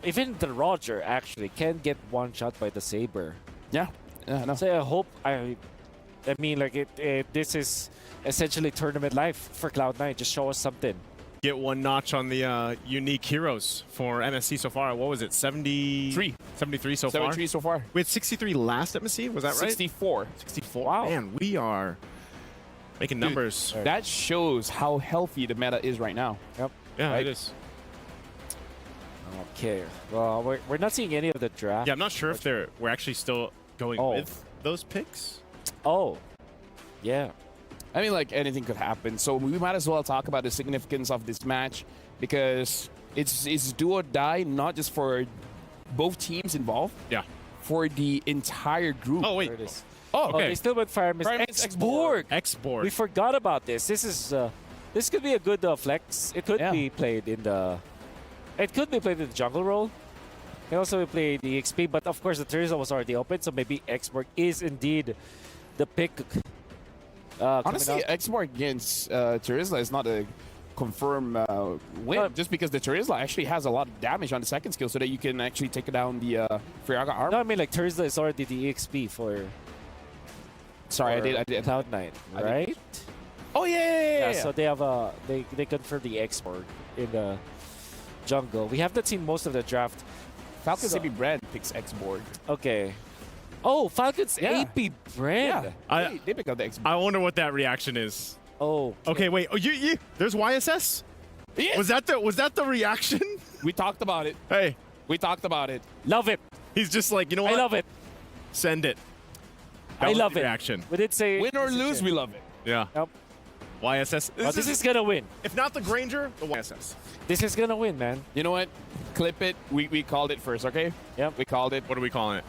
Even the Roger actually can get one shot by the Saber. Yeah. Yeah, no. So I hope I mean like this is essentially tournament life for Cloud9. Just show us something. Get one notch on the unique heroes for MSC so far. What was it? 73 so far. 73 so far. We had 63 last MSC. Was that right? 64. 64. Wow. Man, we are making numbers. That shows how healthy the meta is right now. Yep. Yeah, Right. it is. Okay. Well, we're not seeing any of the draft. Yeah, I'm not sure if we're actually still going Oh. with those picks. Oh. Yeah. I mean, like, anything could happen. So we might as well talk about the significance of this match because it's do or die, not just for both teams involved, Yeah. for the entire group. Oh, wait. There it is. Oh, Oh, okay. they still went Fire Mist. Fire Mist X-Borg. X-Board. We forgot about this. This could be a good flex. It could Yeah. be played in the. It could be played in the jungle role. It can also be played the XP, but of course the Teresa was already open, so maybe X-Borg is indeed the pick. Honestly, X-Borg against Terizla is not a confirmed win, just because the Terizla actually has a lot of damage on the second skill so that you can actually take down the Friaga armor. No, I mean like Teresa is already the EXP for. Sorry, for I did. Cloud9, I did. right? Oh, yeah. So they have they confirmed the X-Borg in the jungle. We haven't seen most of the draft. Falcons So- AP.Bren picks X-Board. Okay. Oh, Falcons Yeah. AP.Bren. Yeah, they pick up the X-Board. I wonder what that reaction is. Oh. Okay, wait. Oh, you there's YSS? Yes. Was that the reaction? We talked about it. Hey, We talked about it. Love it. he's just like, you know what? I love it. Send it. That I was love the it. reaction. We did say Win or lose, we love it. Yeah. Yep. YSS. But this is gonna win. if not the Granger, the YSS. This is gonna win, man. You know what? Clip it. We called it first, okay? Yep. We called it. What are we calling it?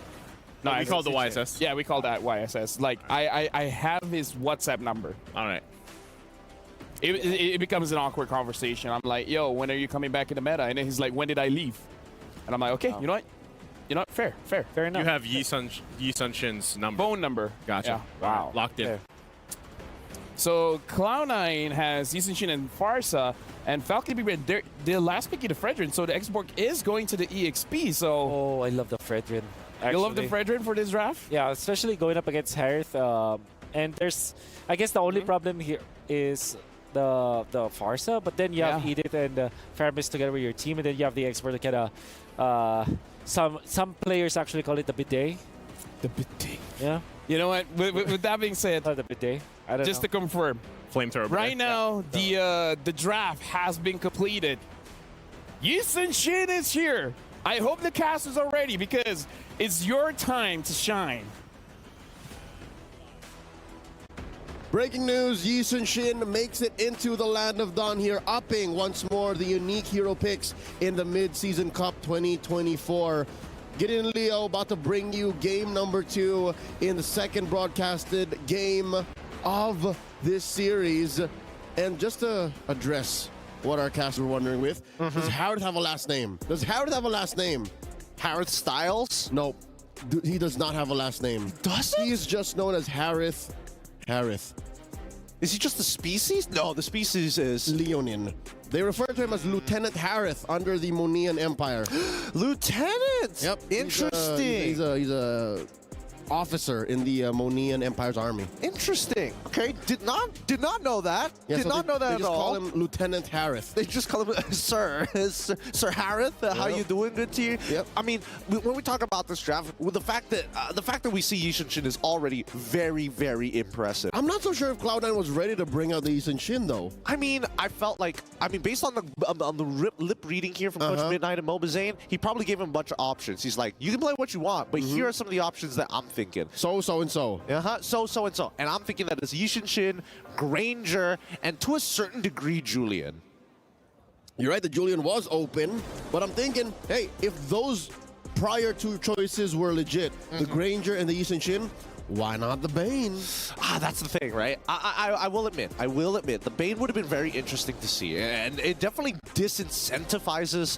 No, we I- called the YSS. Yeah, we called that YSS. Like, I have his WhatsApp number. All right. It becomes an awkward conversation. I'm like, yo, when are you coming back in the meta? And then he's like, when did I leave? And I'm like, okay, you know what? You know what? Fair. Fair enough. You have Yi Sun Shin's number. Phone number. Gotcha. Yeah. Wow. Locked in. Fair. So Cloud9 has Yisenshin and Farsa, and Falcon AP.Bren, the last pick is the Fredrin, so the X-Borg is going to the EXP, so Oh, I love the Fredrin. you love the actually. Fredrin for this draft? Yeah, especially going up against Harith. And there's, I guess the only problem here is the Farsa, but then you have Yeah. Edith and Faramis together with your team, and then you have the expert that kind of, some players actually call it the bidet. The bidet. Yeah, You know what? With that being said, the bidet. I don't just know. to confirm, Flamethrower. right now the draft has been completed. Yisenshin is here. I hope the casters are ready because it's your time to shine. Breaking news, Yi Sun Shin makes it into the Land of Dawn here, upping once more the unique hero picks in the Mid-Season Cup 2024. Get in, Leo, about to bring you game number 2 in the second broadcasted game of this series. And just to address what our cast were wondering with, does Harith have a last name? Does Harith have a last name? Harith Styles? Nope. He does not have a last name. Doesn't? He is just known as Harith. Harith. Is he just the species? No, the species is Leonin. They refer to him as Lieutenant Harith under the Monian Empire. Lieutenant. Yep. Interesting. He's a officer in the Monian Empire's army. Interesting. Okay, did not know that. Yeah, did so not they, know that they at just all. call him Lieutenant Harith. They just call him Sir. Sir Harith. How Yep. you doing? Good to you. Yep. I mean, when we talk about this draft, with the fact that we see Yisenshin is already very, very impressive. I'm not so sure if Cloud9 was ready to bring out the Yi Sun Shin though. I mean, I felt like, based on the lip reading here from Coach Midnight and Mobazane, he probably gave him a bunch of options. He's like, you can play what you want, but here are some of the options that I'm thinking. So and so. So and so. And I'm thinking that it's Yisenshin, Granger, and to a certain degree, Julian. You're right, the Julian was open, but I'm thinking, hey, if those prior two choices were legit, the Granger and the Yi Sun Shin, why not the Bane? That's the thing, right? I will admit, the Bane would have been very interesting to see, and it definitely disincentivizes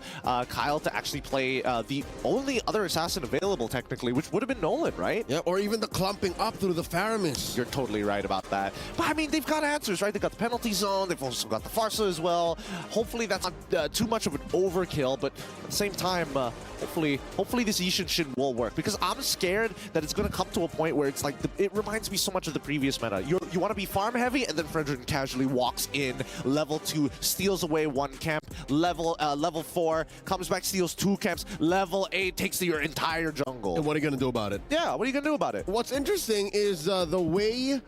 Kyle to actually play the only other assassin available, technically, which would have been Nolan, right? Yeah, or even the clumping up through the Faramis. You're totally right about that. But I mean, they've got answers, right? They've got the penalty zone, they've also got the Farsa as well. Hopefully that's not too much of an overkill, but at the same time, hopefully this Yishin Shin will work, because I'm scared that it's going to come to a point where it's like, it reminds me so much of the previous meta. You want to be farm heavy, and then Frederick casually walks in, level 2, steals away 1 camp, level 4, comes back, steals 2 camps, level 8, takes your entire jungle. And what are you going to do about it? Yeah, what are you going to do about it? What's interesting is the way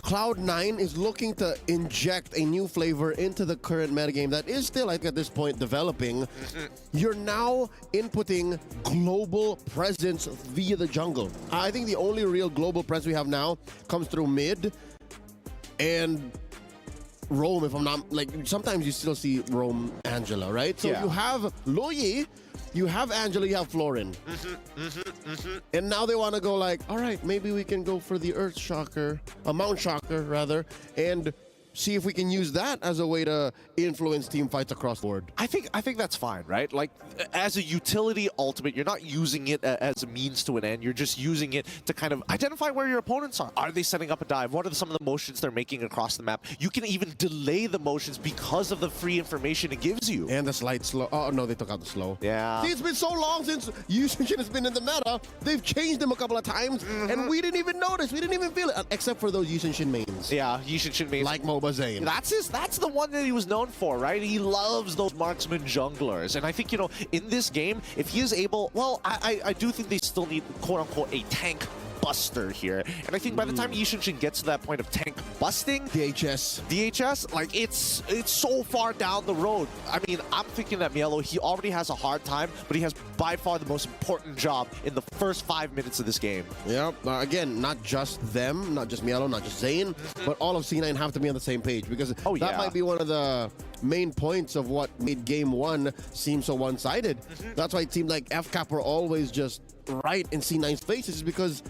Cloud9 is looking to inject a new flavor into the current metagame that is still, like, at this point, developing. You're now inputting global presence via the jungle. I think the only real global presence we have now comes through mid and Rome, if I'm not, like, sometimes you still see Rome Angela, right? So Yeah. you have Loyi, you have Angela, you have Florin. And now they want to go like, all right, maybe we can go for the Earth Shocker, a Mount Shocker rather, and see if we can use that as a way to influence team fights across the board. I think that's fine, right? Like, as a utility ultimate, you're not using it as a means to an end. You're just using it to kind of identify where your opponents are. Are they setting up a dive? What are some of the motions they're making across the map? You can even delay the motions because of the free information it gives you. And the slight slow. Oh, no, they took out the slow. Yeah. See, it's been so long since Yushin has been in the meta. They've changed him a couple of times, and we didn't even notice. We didn't even feel it, except for those Yushin Shin mains. Yeah, Yishin Shin mains. Like MOBA Zane. That's the one that he was known for, right? He loves those marksman junglers. And I think, you know, in this game, if he is able, well, I do think they still need, quote-unquote, a tank buster here. And I think by the time Yishin Shin gets to that point of tank busting, DHS, like, it's so far down the road. I mean, I'm thinking that Mielo, he already has a hard time, but he has by far the most important job in the first 5 minutes of this game. Yep. Again, not just them, not just Mielo, not just Zane, but all of C9 have to be on the same page, because that might be one of the main points of what made game 1 seem so one-sided. That's why it seemed like FCAP were always just right in C9's faces, is because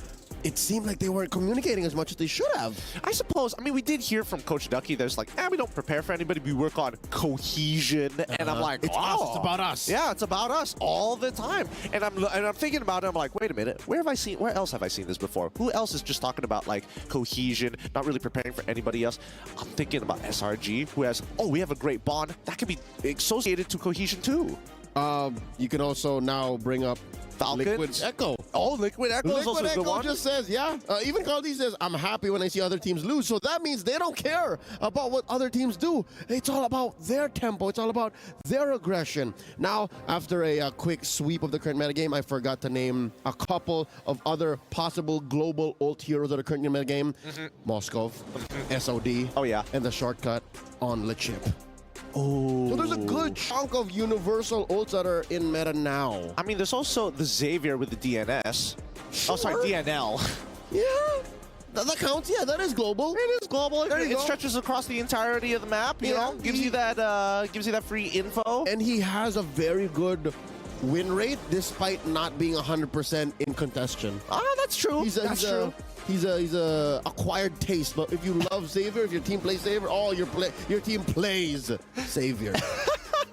it seemed like they weren't communicating as much as they should have. I suppose, I mean, we did hear from Coach Ducky, there's like, we don't prepare for anybody, we work on cohesion. And I'm like, it's us, it's about us. Yeah, it's about us all the time. And I'm thinking about it, I'm like, wait a minute, where else have I seen this before? Who else is just talking about like cohesion, not really preparing for anybody else? I'm thinking about SRG, who has, we have a great bond. That could be associated to cohesion too. You can also now bring up Falcons. Liquid Echo. Oh, Liquid Echo is also a good one. Just says, even Carly says, I'm happy when I see other teams lose. So that means they don't care about what other teams do. It's all about their tempo. It's all about their aggression. Now, after a quick sweep of the current metagame, I forgot to name a couple of other possible global ult heroes that are currently in the metagame. Moskov, SOD, and the shortcut on Le Chip. So there's a good chunk of universal ults that are in meta now. I mean, there's also the Xavier with the DNS. Sure. Oh, sorry, DNL. Yeah. That counts. Yeah, that is global. It is global. It go. stretches across the entirety of the map. You know, gives you that free info. And he has a very good win rate despite not being 100% in contention. That's true. That's true. He's a acquired taste, but if you love Xavier, if your team plays Xavier, your team plays Xavier.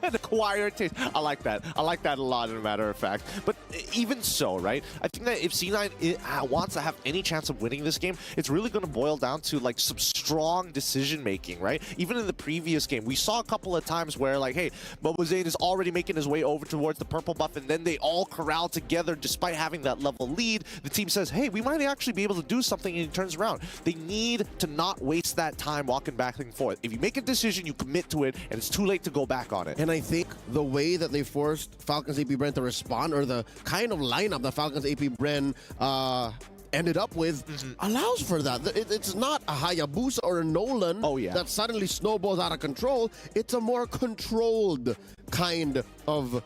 An acquired taste. I like that. I like that a lot, as a matter of fact. But even so, right? I think that if C9 wants to have any chance of winning this game, it's really going to boil down to like some strong decision making, right? Even in the previous game, we saw a couple of times where like, hey, MOBA Zane is already making his way over towards the purple buff, and then they all corral together despite having that level lead. The team says, hey, we might actually be able to do something, and he turns around. They need to not waste that time walking back and forth. If you make a decision, you commit to it, and it's too late to go back on it. And I think the way that they forced Falcons AP.Bren to respond, or the kind of lineup that Falcons AP.Bren ended up with, allows for that. It's not a Hayabusa or a Nolan that suddenly snowballs out of control. It's a more controlled kind of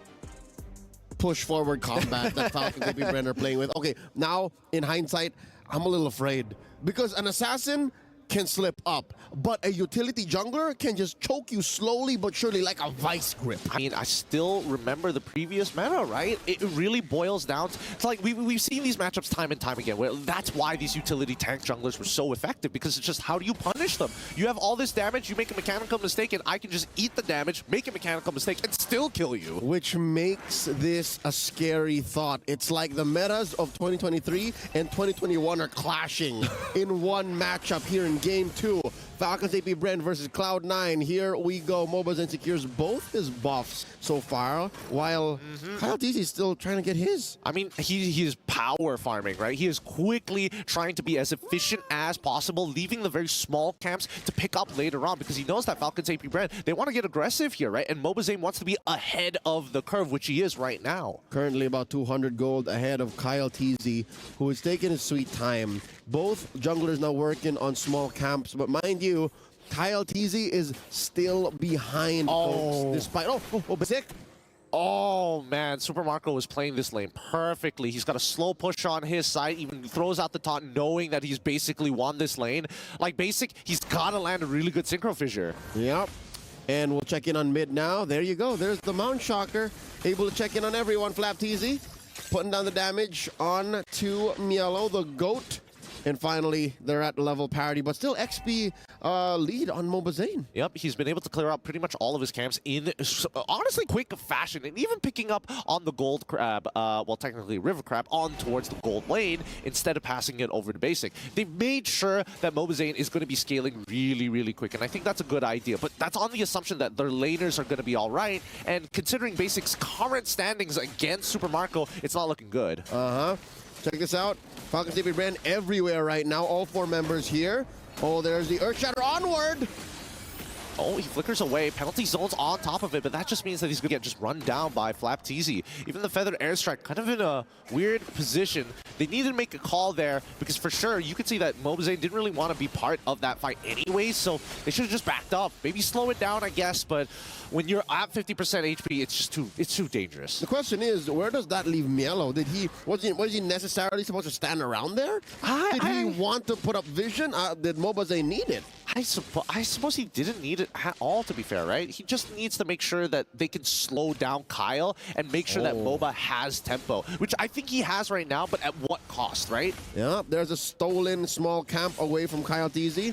push forward combat that Falcons AP.Bren are playing with. Okay, now in hindsight, I'm a little afraid because an assassin can slip up, but a utility jungler can just choke you slowly but surely like a vice grip. I mean, I still remember the previous meta, right? It really boils down to like we've seen these matchups time and time again. Where that's why these utility tank junglers were so effective, because it's just how do you punish them? You have all this damage, you make a mechanical mistake, and I can just eat the damage, make a mechanical mistake, and still kill you. Which makes this a scary thought. It's like the metas of 2023 and 2021 are clashing in one matchup here in Game 2. Falcons AP.Bren versus Cloud9. Here we go. MobaZen secures both his buffs so far, while Kyle TZ is still trying to get his. I mean, he is power farming, right? He is quickly trying to be as efficient as possible, leaving the very small camps to pick up later on, because he knows that Falcons AP.Bren, they want to get aggressive here, right? And MobaZen wants to be ahead of the curve, which he is right now. Currently about 200 gold ahead of Kyle TZ, who is taking his sweet time. Both junglers now working on small camps, but mind you, Kyle TZ is still behind, folks, despite... Basic. Oh, man, Super Marco was playing this lane perfectly. He's got a slow push on his side, even throws out the taunt, knowing that he's basically won this lane. Like, Basic, he's got to land a really good Synchro Fissure. Yep. And we'll check in on mid now. There you go. There's the Mount Shocker. Able to check in on everyone, Flap TZ. Putting down the damage on to Mielo, the GOAT. And finally, they're at level parity, but still XP lead on MobaZen. Yep, he's been able to clear out pretty much all of his camps in, honestly, quick fashion, and even picking up on the gold crab, well, technically river crab, on towards the gold lane instead of passing it over to Basic. They've made sure that MobaZen is going to be scaling really, really quick, and I think that's a good idea, but that's on the assumption that their laners are going to be all right, and considering Basic's current standings against Super Marco, it's not looking good. Check this out. Falcons AP.Bren everywhere right now. All 4 members here. Oh, there's the Earthshatter onward. Oh, he flickers away. Penalty zone's on top of it, but that just means that he's going to get just run down by Flap TZ. Even the Feathered Airstrike kind of in a weird position. They needed to make a call there because for sure you could see that MobaZen didn't really want to be part of that fight anyway, so they should have just backed up. Maybe slow it down, I guess, but when you're at 50% HP, it's too dangerous. The question is, where does that leave Mielo? Was he necessarily supposed to stand around there? Did he want to put up vision? Did MobaZen need it? I suppose he didn't need it at all, to be fair, right? He just needs to make sure that they can slow down Kyle and make sure that Moba has tempo, which I think he has right now, but at what cost, right? Yeah, there's a stolen small camp away from Kyle TZ.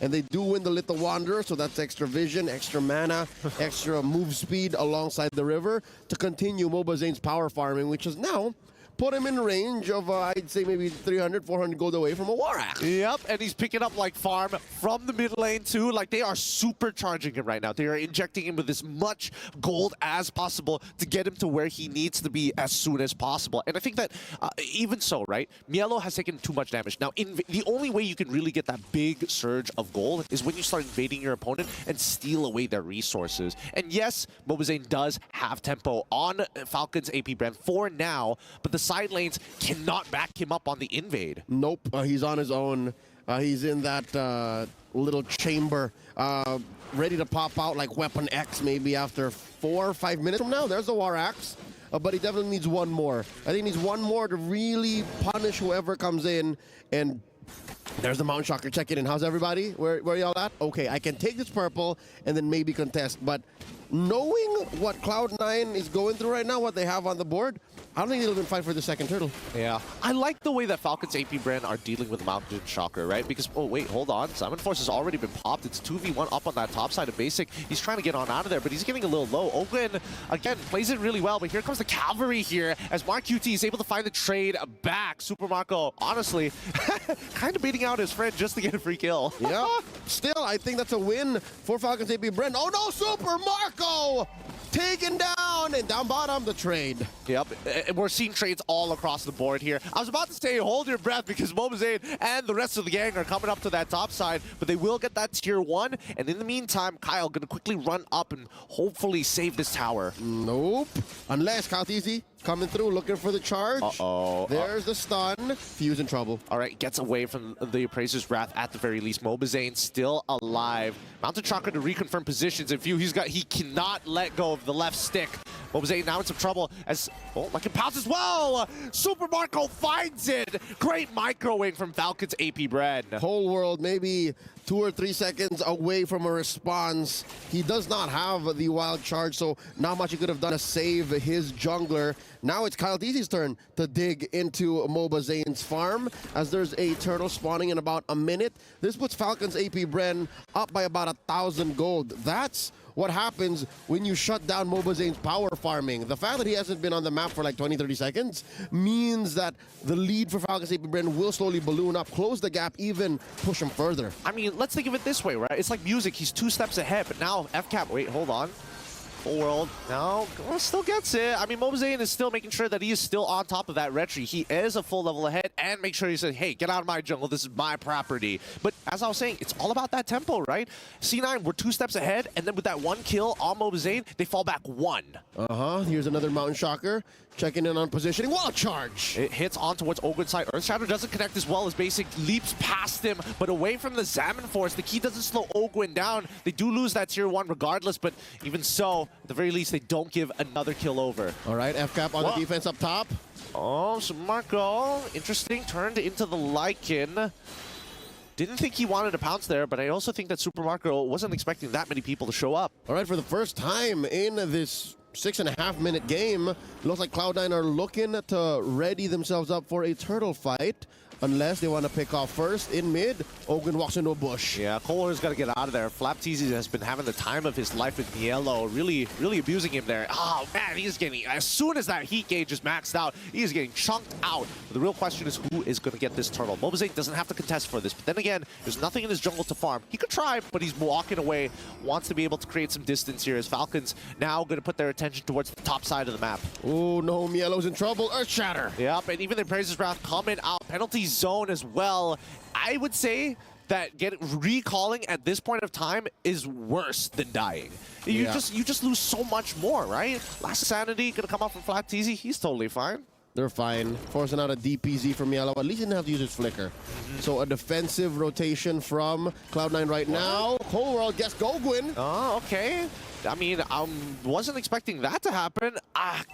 And they do win the Little Wanderer, so that's extra vision, extra mana, extra move speed alongside the river to continue MobaZen's power farming, which is now put him in range of, I'd say, maybe 300, 400 gold away from a War Axe. Yep, and he's picking up, like, farm from the mid lane, too. Like, they are supercharging him right now. They are injecting him with as much gold as possible to get him to where he needs to be as soon as possible. And I think that, even so, right, Mielo has taken too much damage. Now, the only way you can really get that big surge of gold is when you start invading your opponent and steal away their resources. And yes, MobaZen does have tempo on Falcons AP.Bren for now, but the side lanes cannot back him up on the invade. Nope, he's on his own. He's in that little chamber, ready to pop out like Weapon X maybe after 4 or 5 minutes from now. There's the War Axe, but he definitely needs one more. I think he needs one more to really punish whoever comes in. And there's the Mount Shocker checking in. How's everybody? Where y'all at? Okay, I can take this purple and then maybe contest, but knowing what Cloud9 is going through right now, what they have on the board, I don't think they'll even fight for the second turtle. Yeah. I like the way that Falcons AP.Bren are dealing with Mountain Shocker, right? Because, oh, wait, hold on. Simon Force has already been popped. It's 2v1 up on that top side of Basic. He's trying to get on out of there, but he's getting a little low. Ogun, again, plays it really well, but here comes the cavalry here as Mark QT is able to find the trade back. Super Marco, honestly, kind of beating out his friend just to get a free kill. Yeah. Still, I think that's a win for Falcons AP.Bren. Oh, no, Super Marco! Taken down, and down bottom, the trade. Yep, and we're seeing trades all across the board here. I was about to say, hold your breath, because MobaZen and the rest of the gang are coming up to that top side, but they will get that tier 1, and in the meantime, Kyle gonna quickly run up and hopefully save this tower. Nope. Unless Kyle TZ coming through, looking for the charge. Uh-oh. There's the stun. Fuse in trouble. All right, gets away from the Appraiser's Wrath at the very least. MobaZen still alive. Mountain Shocker to reconfirm positions. And Few, he cannot let go of the left stick. MLBB now in some trouble as, oh, like it pounces as well. Super Marco finds it. Great microwing from Falcons AP.Bren. Whole world maybe 2 or 3 seconds away from a response. He does not have the wild charge, so not much he could have done to save his jungler. Now it's Cloud9's turn to dig into MLBB's farm as there's a turtle spawning in about a minute. This puts Falcons AP.Bren up by about 1,000 gold. That's what happens when you shut down MLBB's power farming. The fact that he hasn't been on the map for like 20-30 seconds means that the lead for Falcons AP.Bren will slowly balloon up, close the gap, even push him further. I mean, let's think of it this way, right? It's like music. He's 2 steps ahead, but now FCap, wait, hold on. Full world, no, well, still gets it. I mean, MLBB is still making sure that he is still on top of that retry. He is a full level ahead and make sure he says, hey, get out of my jungle. This is my property. But as I was saying, it's all about that tempo, right? C9, we're 2 steps ahead, and then with that 1 kill on MLBB, they fall back 1. Here's another Mountain Shocker. Checking in on positioning. Wild charge! It hits on towards Ogren's side. Earthshatter doesn't connect as well as Basic leaps past him, but away from the Salmon Force. The key doesn't slow Ogwen down. They do lose that tier 1 regardless, but even so, at the very least, they don't give another kill over. All right, FCap on the defense up top. Oh, so Marco, interesting, turned into the Lycan. Didn't think he wanted to pounce there, but I also think that Super Marco wasn't expecting that many people to show up. All right, for the first time in this 6.5-minute game, looks like Cloud9 are looking to ready themselves up for a turtle fight. Unless they want to pick off first in mid. Ogren walks into a bush. Yeah, Kohler's got to get out of there. Flapteasy has been having the time of his life with Niello, really abusing him there. Oh man, he's getting, as soon as that heat gauge is maxed out, he is getting chunked out. But the real question is who is going to get this turtle. MLBB doesn't have to contest for this, but then again, there's nothing in his jungle to farm. He could try, but he's walking away, wants to be able to create some distance here as Falcons now going to put their attention towards the top side of the map. Oh no, Mielo's in trouble. Earthshatter. Yep, and even the Praises Wrath coming out. Penalty zone as well. I would say that recalling at this point of time is worse than dying. You just lose so much more, right? Last Sanity gonna come out from Flapteasy. He's totally fine. They're fine. Forcing out a DPZ from Yellow. At least he didn't have to use his flicker. So a defensive rotation from Cloud9 right now. Whole world gets Gogwin. Oh, okay. I mean, I wasn't expecting that to happen.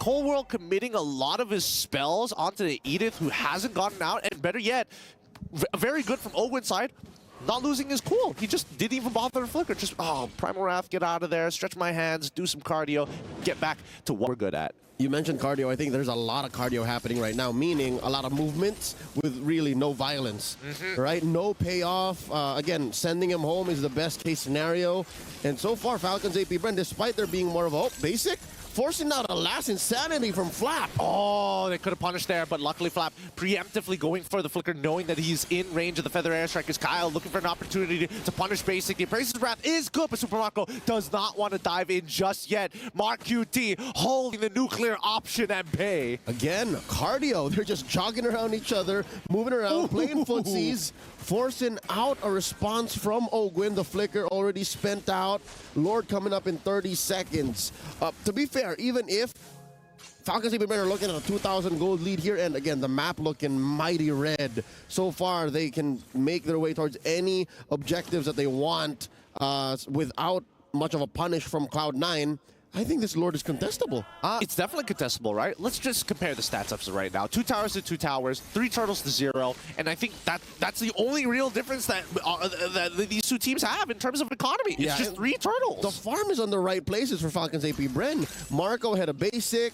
Cold World committing a lot of his spells onto the Edith, who hasn't gotten out, and better yet, very good from Ogwen's side. Not losing his cool. He just didn't even bother to flicker. Just, oh, Primal Wrath, get out of there, stretch my hands, do some cardio, get back to what we're good at. You mentioned cardio. I think there's a lot of cardio happening right now, meaning a lot of movements with really no violence, right? No payoff. Again, sending him home is the best case scenario. And so far, Falcons AP.Bren, despite there being more of a basic, forcing out a last insanity from Flap. Oh, they could have punished there, but luckily Flap preemptively going for the flicker, knowing that he's in range of the Feather Airstrike. Is Kyle looking for an opportunity to punish Basic. The Praises Wrath is good, but Super Marco does not want to dive in just yet. Mark QT holding the nuclear option at bay. Again, cardio. They're just jogging around each other, moving around, playing footsies, forcing out a response from Ogwin. The flicker already spent out. Lord coming up in 30 seconds. To be fair, even if Falcons AP.Bren are looking at a 2,000 gold lead here, and again, the map looking mighty red. So far, they can make their way towards any objectives that they want without much of a punish from Cloud9. I think this Lord is contestable. It's definitely contestable, right? Let's just compare the stats up to right now. 2 towers to 2 towers, 3 turtles to 0, and I think that's the only real difference that these two teams have in terms of economy. It's just 3 turtles. The farm is on the right places for Falcons AP.Bren. Marco had a basic,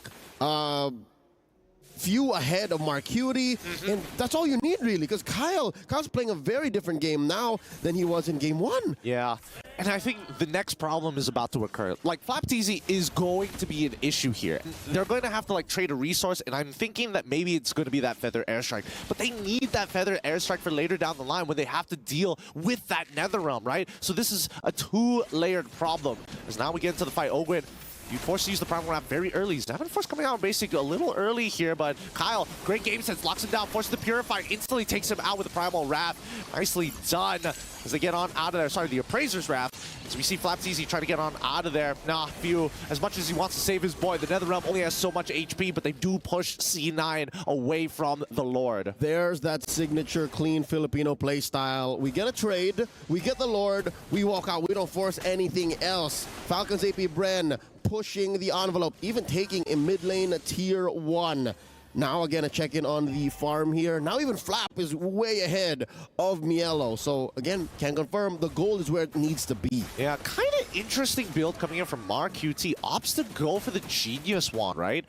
few ahead of Marcuity, and that's all you need really, because Kyle's playing a very different game now than he was in game 1. Yeah, and I think the next problem is about to occur. Like, Flapteasy is going to be an issue here. They're going to have to like trade a resource, and I'm thinking that maybe it's going to be that Feather Airstrike, but they need that Feather Airstrike for later down the line when they have to deal with that Netherrealm, right? So this is a 2-layered problem. As now we get into the fight, Ogwen, you forced to use the Primal Wrath very early. Salmon Force coming out basically a little early here, but Kyle, great game sense, locks him down, forces the Purify, instantly takes him out with the Primal Wrath. Nicely done as they get on out of there. Sorry, the Appraiser's Wrath. So we see Flapteasy try to get on out of there. Nah, Few, as much as he wants to save his boy, the Netherrealm only has so much HP, but they do push C9 away from the Lord. There's that signature clean Filipino play style. We get a trade, we get the Lord, we walk out, we don't force anything else. Falcons AP.Bren pushing the envelope, even taking a mid lane tier 1. Now again, a check-in on the farm here. Now even Flap is way ahead of Mielo. So again, can confirm the goal is where it needs to be. Yeah, kind of interesting build coming in from Mark QT. Opts to go for the Genius Wand, right?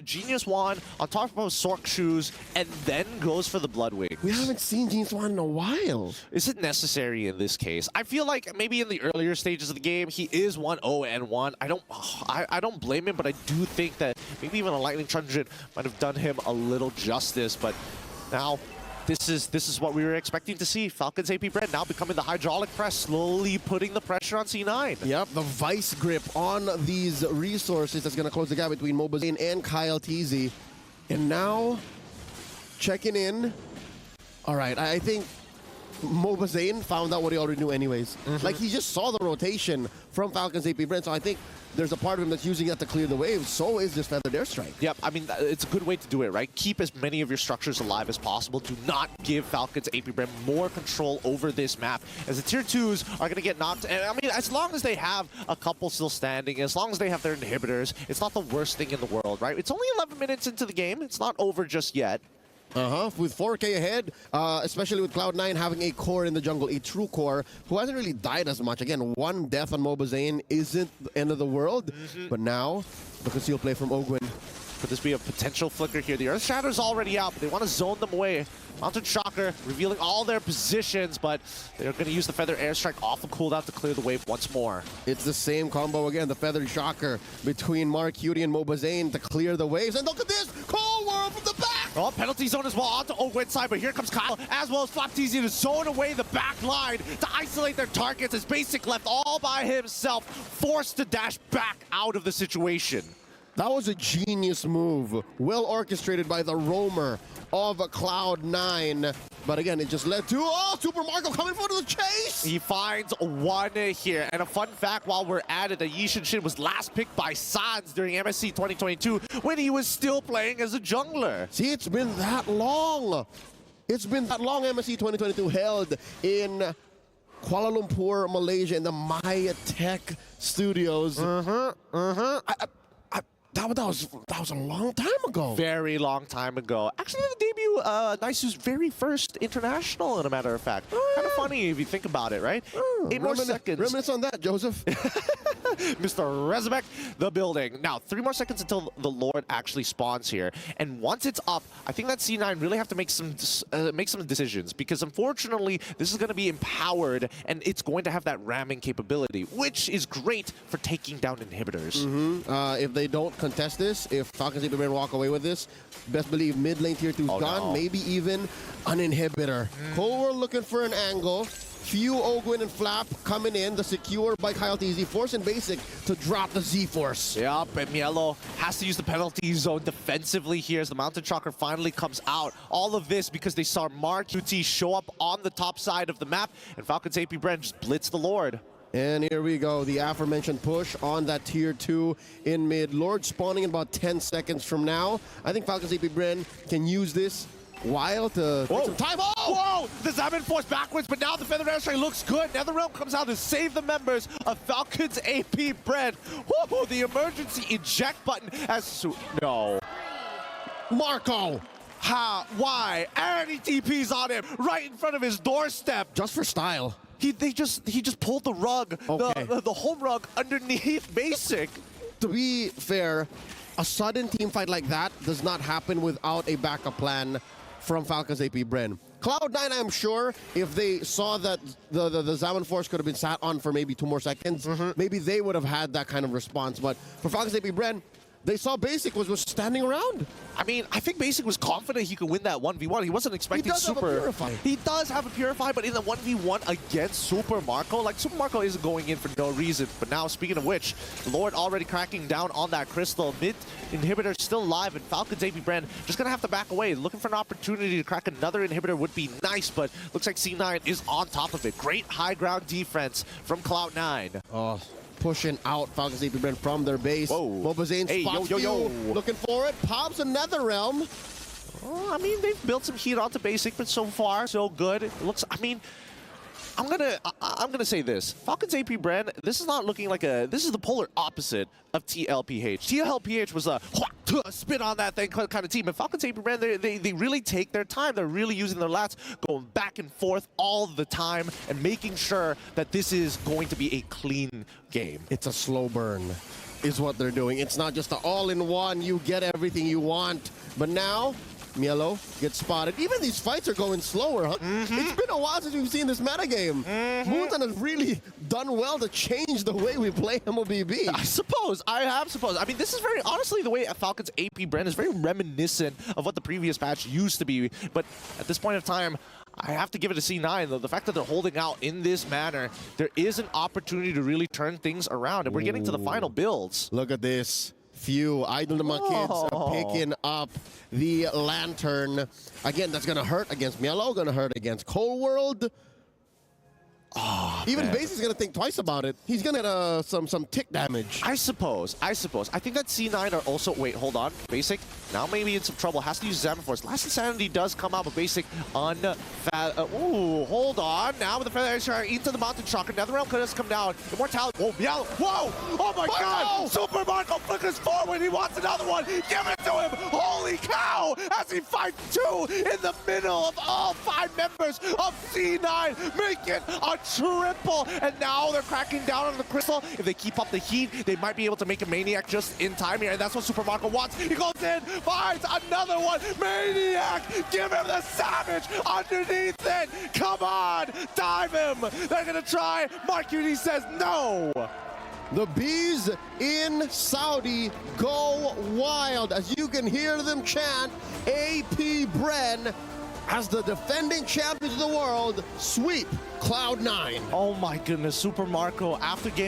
Genius Wand on top of Sork Shoes, and then goes for the Blood Wings. We haven't seen Genius Wand in a while. Is it necessary in this case? I feel like maybe in the earlier stages of the game, he is 1-0-1. I don't blame him, but I do think that maybe even a Lightning Truncheon might have done him a little justice, but now this is what we were expecting to see. Falcons AP.Bren now becoming the hydraulic press, slowly putting the pressure on C9. Yep, the vice grip on these resources that's going to close the gap between Mobazane and Kyle TZ. And now, checking in. All right, I think Mobazane found out what he already knew anyways. Like, he just saw the rotation from Falcons AP.Bren, so I think there's a part of him that's using that to clear the wave. So is this Feathered Airstrike. Yep, I mean, it's a good way to do it, right? Keep as many of your structures alive as possible. Do not give Falcons AP.Bren more control over this map, as the tier 2s are going to get knocked. And I mean, as long as they have a couple still standing, as long as they have their inhibitors, it's not the worst thing in the world, right? It's only 11 minutes into the game. It's not over just yet. With 4K ahead, especially with Cloud9 having a core in the jungle, a true core, who hasn't really died as much. Again, one death on Mobazane isn't the end of the world, but now, the concealed play from Ogwin. Could this be a potential flicker here? The Earth Shatter's already out, but they want to zone them away. Mountain Shocker revealing all their positions, but they're going to use the Feather Airstrike off the cooldown to clear the wave once more. It's the same combo again, the Feather Shocker between Mark Cutie and Mobazane to clear the waves. And look at this! Cold World from the back! Oh, penalty zone as well onto Ogwin's side, but here comes Kyle, as well as Flap TZ to zone away the back line to isolate their targets as Basic left all by himself, forced to dash back out of the situation. That was a genius move, well orchestrated by the roamer of Cloud9. But again, it just led to, oh, Super Marco coming for the chase! He finds one here. And a fun fact while we're at it, that Yishin Shin was last picked by Sans during MSC 2022 when he was still playing as a jungler. See, it's been that long. It's been that long. MSC 2022 held in Kuala Lumpur, Malaysia, in the Maya Tech Studios. That was a long time ago. Very long time ago. Actually, the debut, Naisu's very first international, in a matter of fact. Kind of funny if you think about it, right? 8 more seconds. Reminisce on that, Joseph. Mr. Rezabek, the building. Now, 3 more seconds until the Lord actually spawns here. And once it's up, I think that C9 really have to make some decisions, because unfortunately, this is going to be empowered, and it's going to have that ramming capability, which is great for taking down inhibitors. If they don't contest this, if Falcons AP.Bren walk away with this, best believe mid lane tier 2's gone, no. maybe even an inhibitor. Cold World looking for an angle. Few Ogwin and Flap coming in, the secure by Kyle TZ, forcing Basic to drop the Z-Force. Yep, and Mielo has to use the penalty zone defensively here as the Mountain Shocker finally comes out. All of this because they saw Mark QT show up on the top side of the map, and Falcons AP.Bren just blitz the Lord. And here we go, the aforementioned push on that tier 2 in mid. Lord spawning in about 10 seconds from now. I think Falcons AP.Bren can use this while to take some time. Whoa! The Zaman force backwards, but now the Feather Airstrike looks good. Netherrealm comes out to save the members of Falcons AP.Bren. Whoa! The emergency eject button as no. Marco! How? Why? And he TP's on him right in front of his doorstep. Just for style. He just pulled the rug, the home rug underneath Basic. To be fair, a sudden team fight like that does not happen without a backup plan from Falcons AP.Bren. Cloud9, I'm sure, if they saw that the Zaman Force could have been sat on for maybe 2 more seconds, maybe they would have had that kind of response. But for Falcons AP.Bren, they saw Basic was standing around. I mean, I think Basic was confident he could win that 1v1. He wasn't expecting Super. Have a Purify. He does have a Purify, but in the 1v1 against Super Marco, like, Super Marco isn't going in for no reason. But now, speaking of which, Lord already cracking down on that crystal. Mid inhibitor still alive, and Falcons AP.Bren just gonna have to back away. Looking for an opportunity to crack another inhibitor would be nice, but looks like C9 is on top of it. Great high ground defense from Cloud9. Oh. Pushing out Falcons AP.Bren from their base. Mobazane spots looking for it. Pops a Netherrealm. Oh, I mean, they've built some heat onto Basic, but so far, so good. It looks, I mean, I'm gonna say this. Falcons AP.Bren, this is not looking like this is the polar opposite of TLPH. TLPH was a spit on that thing kind of team. And Falcons AP.Bren, they really take their time. They're really using their lats, going back and forth all the time and making sure that this is going to be a clean game. It's a slow burn, is what they're doing. It's not just an all-in-one, you get everything you want. But now, Mielo gets spotted. Even these fights are going slower, huh? It's been a while since we've seen this metagame. Moonton has really done well to change the way we play MLBB. I suppose. I mean, this is very, honestly, the way Falcons AP.Bren is very reminiscent of what the previous patch used to be. But at this point of time, I have to give it a C9, though. The fact that they're holding out in this manner, there is an opportunity to really turn things around. And we're getting to the final builds. Look at this. Few Idle my kids are picking up the lantern. Again, that's going to hurt against Mielo, going to hurt against Cold World. Even Basie's going to think twice about it. He's going to get some tick damage. I suppose. I think that C9 are also... Wait, hold on. Basic, now maybe in some trouble. Has to use Examine Force. Last Insanity does come out, but Basic ooh, hold on. Now with the Feather Edge into the Mountain Shocker. Netherrealm could have come down. Immortality. Whoa, Mielo. Whoa! Oh my God! Super Marco flickers forward. He wants another one. Give it to him. Holy cow! As he fights two in the middle of all 5 members of C9. Make it a triple, and now they're cracking down on the Crystal. If they keep up the heat, they might be able to make a Maniac just in time here, and that's what Super Marco wants. He goes in, finds another one. Maniac, give him the savage underneath it. Come on, dive him. They're gonna try. Mark UD says no. The bees in Saudi go wild as you can hear them chant AP.Bren as the defending champions of the world sweep Cloud9. Oh my goodness, Super Marco after game